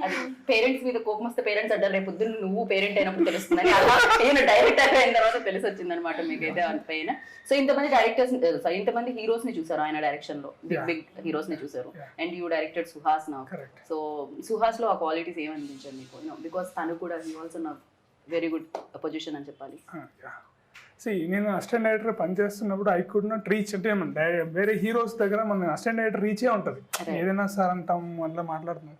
అది పేరెంట్స్ మీద కోపం వస్తే పేరెంట్స్ అంటారు రేపు పొద్దున్న నువ్వు పేరెంట్ అయినప్పుడు తెలుస్తుందని. అలా నేను డైరెక్టర్ అయిన తర్వాత తెలిసి వచ్చింది అనమాట మీకైతే పైన. సో ఇంతమంది డైరెక్టర్స్, ఇంతమంది హీరోస్ ని చూసారు ఆయన డైరెక్షన్ లో, బిగ్ హీరోస్ ని చూసారు. అండ్ యూ డైరెక్టెడ్ సుహాస్ నా. సో సుహాస్ లో ఆ క్వాలిటీస్ ఏమనిపించారు మీకు? బికాస్ తను కూడా హీ ఆల్సో నా వెరీ గుడ్ పొజిషన్ అని చెప్పాలి. నేను అసిస్టెంట్ డైరెక్టర్ పనిచేస్తున్నప్పుడు ఐ కుడ్ నాట్ రీచ్. అంటే వేరే హీరోస్ దగ్గర మన అసిస్టెంట్ డైరెక్టర్ రీచే ఉంటుంది. ఏదైనా సార్ అంటాం అట్లా మాట్లాడుతున్నాం.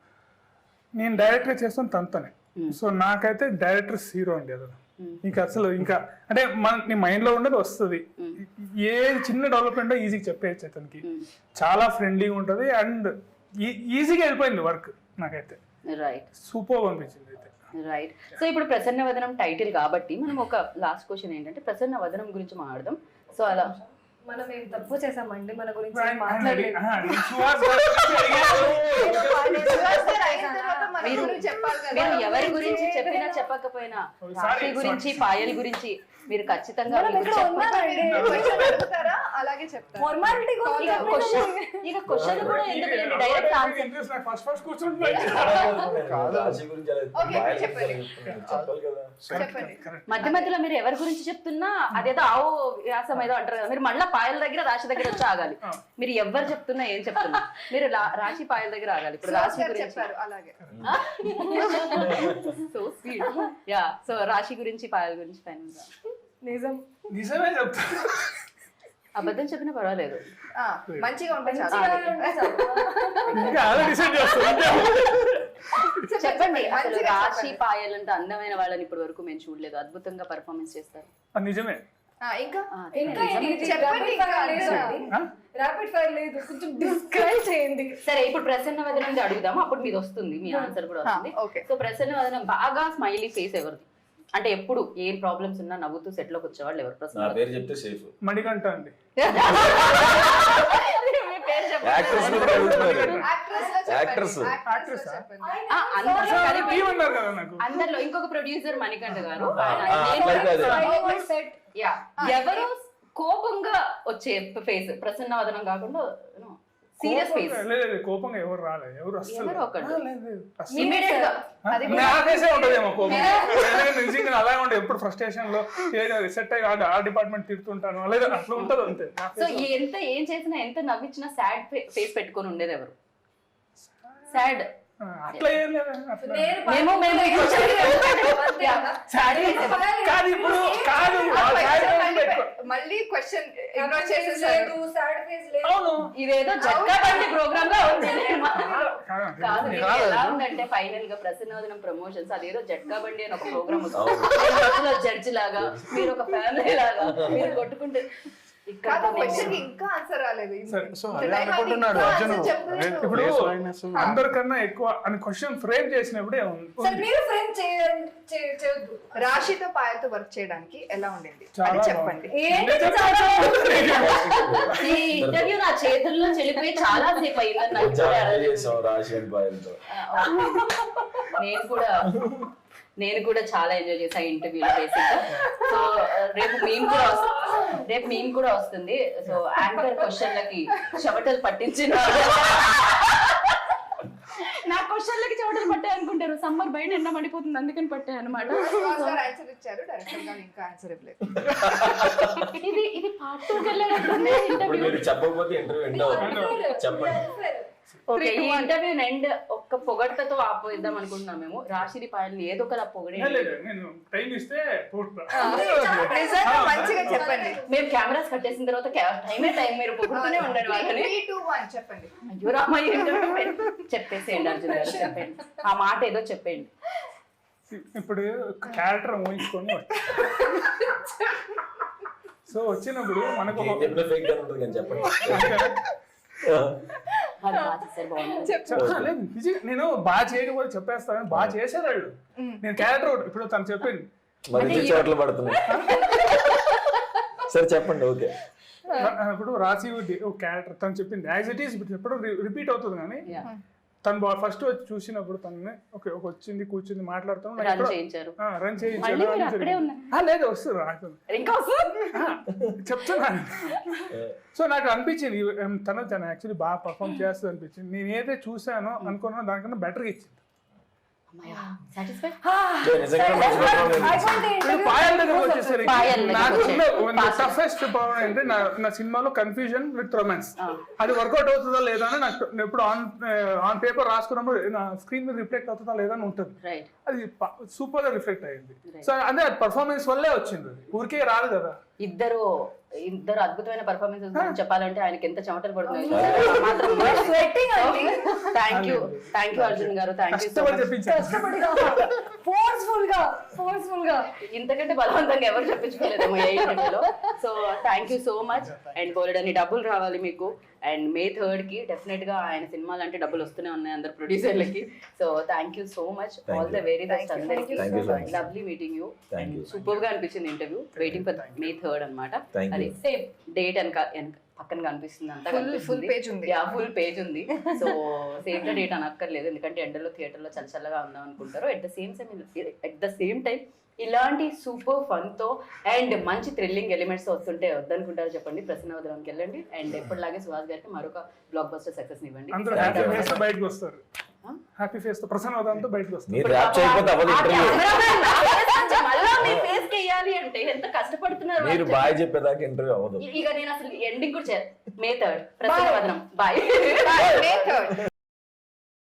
నేను డైరెక్టర్ చేస్తాను తనతోనే. సో నాకైతే డైరెక్టర్స్ హీరో అండి. అసలు ఇంకా అంటే నీ మైండ్ లో ఉండదు వస్తుంది. ఏ చిన్న డెవలప్మెంట్ ఈజీగా చెప్పేయచ్చు అతనికి. చాలా ఫ్రెండ్లీగా ఉంటుంది అండ్ ఈజీగా వెళ్ళిపోయింది వర్క్. నాకైతే రైట్, సూపర్ అనిపించింది. రైట్. సో ఇప్పుడు ప్రసన్న వదనం టైటిల్ కాబట్టి మనం ఒక లాస్ట్ క్వశ్చన్ ఏంటంటే ప్రసన్న వదనం గురించి మాట్లాడదాం. సో అలా మనం ఏం తప్పు చేసామండి మన గురించి ఏం మాట్లాడలేదు. మీరు ఎవరి గురించి చెప్పినా చెప్పకపోయినా రాశి గురించి పాయల్ గురించి మీరు ఖచ్చితంగా అలాగే చెప్తారు. ఫార్మాలిటీ ఇక క్వశ్చన్ కూడా ఎందుకు డైరెక్ట్ ఆన్సర్. మధ్య మధ్యలో మీరు ఎవరి గురించి చెప్తున్నా అదేదో ఆవు వ్యాసం ఏదో అంటారు కదా, మీరు మళ్ళీ పాయల దగ్గర రాశి దగ్గర వచ్చి ఆగాలి. మీరు ఎవరు చెప్తున్నా ఏం చెప్తున్నా మీరు రాశి పాయల దగ్గర ఆగాలి. ఇప్పుడు రాశి గురించి అలాగే సో స్వీట్. యా, సో రాశి గురించి పాయల గురించి ఫైనల్ గా నిజమే చెప్తా. అబద్ధం చెప్పినా పర్వాలేదు, మంచిగా ఉంటుంది. చెప్పండి. అసలు రాశి పాయల్ అంటే అందమైన వాళ్ళని ఇప్పటి వరకు మేము చూడలేదు. అద్భుతంగా పర్ఫార్మెన్స్ చేస్తారు. నిజమే. ఇంకా ర్యాపిడ్ ఫైర్ లేదు, కొంచెం డిస్క్రైబ్ చేయండి. సరే, ఇప్పుడు ప్రసన్న వదనం నుంచి అడుగుదాము, అప్పుడు మీది వస్తుంది, మీ ఆన్సర్ కూడా వస్తుంది. సో ప్రసన్న వదనం బాగా స్మైలీ ఫేస్ ఎవరిది? అంటే ఎప్పుడు ఏం ప్రాబ్లమ్స్ ఉన్నా నవ్వుతూ సెట్ లోకి వచ్చేవాళ్ళు ఎవరు? ప్రసన్న పేరు చెప్తే సేఫ్. మణికంఠ అండి. అందరిలో ఇంకొక ప్రొడ్యూసర్ మణికంఠ గారు. ఎవరు కోపంగా వచ్చే ఫేస్ ప్రసన్న వదనం కాకుండా సీరియస్ ఫేస్. కోపంగా ఎవరు రాలేదు, ఎవరు నిజంగా అలాగే ఉండే. ఎప్పుడు ఫ్రస్ట్రేషన్ లో సెట్ అయ్యి ఆ డిపార్ట్మెంట్ తిడుతుంటాను లేదా అట్లా ఉంటుంది అంతే. సో ఎంత ఏం చేసినా ఎంత నవ్వించినా సాడ్ ఫేస్ పెట్టుకొని ఉండేది ఎవరు? సాడ్ అట్లా ఏం లేదు. మళ్ళీ క్వశ్చన్ ఇగ్నోర్ చేసేసారు. అవును, ఇదేదో జట్కా బండి ప్రోగ్రామ్ గా ఉంది. కాదు, ఇది ఎలా ఉందంటే ఫైనల్ గా ప్రసన్నవదనం ప్రమోషన్స్ అదేదో జట్కా బండి అని ఒక ప్రోగ్రామ్ వస్తుంది. జడ్జి లాగా మీరు ఒక ఫ్యామిలీ లాగా మీరు కొట్టుకుంటే కాదు, క్వశ్చన్ ఇంకా ఆన్సర్ రాలేదు. సో అదే అనుకుంటున్నాడు అర్జున్. ఇప్పుడు అందరికన్నా ఎక్కువ అని క్వశ్చన్ ఫ్రేమ్ చేసినప్పుడే రాశితో పాయలతో వర్క్ చేయడానికి ఎలా ఉండింది చాలా అని చెప్పండి. ఈ ఇంటర్వ్యూ నా చేతుల్లో చెల్లిపోయి చాలా సేపు అయిందని నాకు కూడా చేసాం రాశి అండ్ బాయల్తో. నేను కూడా చాలా ఎంజాయ్ చేసా ఇంటర్వ్యూలో బేసిక్. సో రేపు మేము కూడా వస్తుంది. సో యాంకర్ క్వశ్చన్లకి చెమటలు పట్టించిన నా క్వశ్చన్లకి చెమటలు పట్టాయి అనుకుంటారు. సమ్మర్ బయట ఎండ పడిపోతుంది అందుకని పట్టాయి అనమాట. ఆన్సర్ ఇచ్చారు, డైరెక్టర్ గారు ఇంకా ఆన్సర్ ఇవ్వలేదు. ఇది పార్ట్ 2 వెళ్ళాలంటే ఇంటర్వ్యూ మీరు చెప్పకపోతే ఇంటర్వ్యూ ఎండ్ అవుతుంది. చెప్పండి. ఓకే, ఈ ఇంటర్వ్యూ ఎండ్ ఒక్క పొగడ్తతో ఆపోయిద్దాం అనుకుంటున్నాం మేము. రాశిని పాయల్ని ఏదో ఒకలా పొగడే. నేను టైం ఇస్తే నిజంగా మంచిగా చెప్పండి. మేము కెమెరాస్ కట్టేసిన తర్వాత టైం మీరు పొగుడుతూనే ఉండండి వాళ్ళని. 3, 2, 1 చెప్పండి. అయ్యో రామయ్య ఇంటర్వ్యూ చెప్పేసేయండి అర్జున్ గారు, చెప్పండి ఆ మాట ఏదో చెప్పండి. ఇప్పుడు క్యారెక్టర్ ఊహించుకొని సో వచ్చినప్పుడు మనకు ఒక ఫేక్ గా ఉంటుంది కానీ చెప్పండి. అది బాగా చేశారు, బాగుంది. లేదు, నిజంగా నేను బాగా చేయకపోతే చెప్పేస్తాను, బాగా చేశారు వాళ్ళు. నేను క్యారెక్టర్ ఇప్పుడు తను చెప్పింది మరి చోట్ల పడుతుంది. సరే చెప్పండి. ఓకే, ఇప్పుడు రాసి క్యారెక్టర్ తను చెప్పింది యాజ్ ఇట్ ఈస్ ఎప్పుడు రిపీట్ అవుతుంది. కానీ తను ఫస్ట్ వచ్చి చూసినప్పుడు తనని వచ్చింది కూర్చుంది మాట్లాడుతాం రన్ చేయించారు. రన్ మళ్ళీ మీరు అక్కడే ఉన్నారు. లేదు వస్తుంది ఇంకా వస్తుంది చెప్తున్నాను. సో నాకు అనిపించింది తను యాక్చువల్లీ బాగా పర్ఫామ్ చేస్తుంది అనిపించింది. నేను ఏదైతే చూసానో అనుకున్నా దానికన్నా బెటర్గా ఇచ్చింది. పాయల్ దగ్గర వచ్చేసరికి టఫెస్ట్ ప్రాబ్లం అంటే నా సినిమాలో కన్ఫ్యూజన్ విత్ రొమాన్స్. అది వర్కౌట్ అవుతుందా లేదా అని నాకు ఎప్పుడు ఆన్ పేపర్ రాసుకున్నప్పుడు నా స్క్రీన్ మీద రిఫ్లెక్ట్ అవుతుందా లేదా అని ఉంటుంది. అది సూపర్ గా రిఫ్లెక్ట్ అయ్యింది. సో అదే పర్ఫార్మెన్స్ వల్లే వచ్చింది, అది ఊరికే రాదు కదా. ఇద్దరు అద్భుతమైన పర్ఫార్మెన్సెస్ చెప్పాలంటే ఆయనకి ఎంత చెమటలు పడుతుంది. థ్యాంక్ యూ అర్జున్ గారు, థ్యాంక్ యూ. ఇంతకంటే బలవంతంగా ఎవరు చెప్పించుకోలేదేమో ఏ ఇంటర్వ్యూలో. So thank you so much. And బోలెడన్ని డబ్బులు రావాలి మీకు. అండ్ May 3rd కి డెఫినెట్ గా ఆయన సినిమాలు అంటే డబ్బులు వస్తూనే ఉన్నాయి అందరు ప్రొడ్యూసర్లకి. So thank you so much, all the very best అందరికి. Lovely meeting you. And super గా అనిపించింది interview. Waiting for May 3rd అనమాట. అది సేమ్ డేట్ పక్కన కనిపిస్తుంది, అంతా ఫుల్ పేజ్ ఉంది. ఫుల్ పేజ్ ఉంది. సో సేమ్ ద డేట్ అనక్కర్లేదు, ఎందుకంటే ఎండలో థియేటర్లో చల్లగా ఉందాం అనుకుంటారు. ఎట్ ద సేమ్ టైం ఇలాంటి సూపర్ ఫన్ తో అండ్ మంచి థ్రిల్లింగ్ ఎలిమెంట్స్ వస్తుంటే వద్దనుకుంటారు చెప్పండి. ప్రసన్నవదనంకి వెళ్ళండి. అండ్ ఎప్పటిలాగే సుహాస్ గారికి మరొక బ్లాక్ బస్టర్ సక్సెస్ ఇవ్వండి. బయటకు వస్తారు, హ్యాపీ ఫేస్ తో ప్రసన్నవదనంతో బయటకు వస్తారు. అంటే ఎంత కష్టపడుతున్నారు. మీరు బాయ్ చెప్పేదాకా ఇంటర్వ్యూ అవ్వదు. ఇక నేను అసలు ఎండింగ్ కూడా May 3rd ప్రసన్నవదనం బాయ్. May 3rd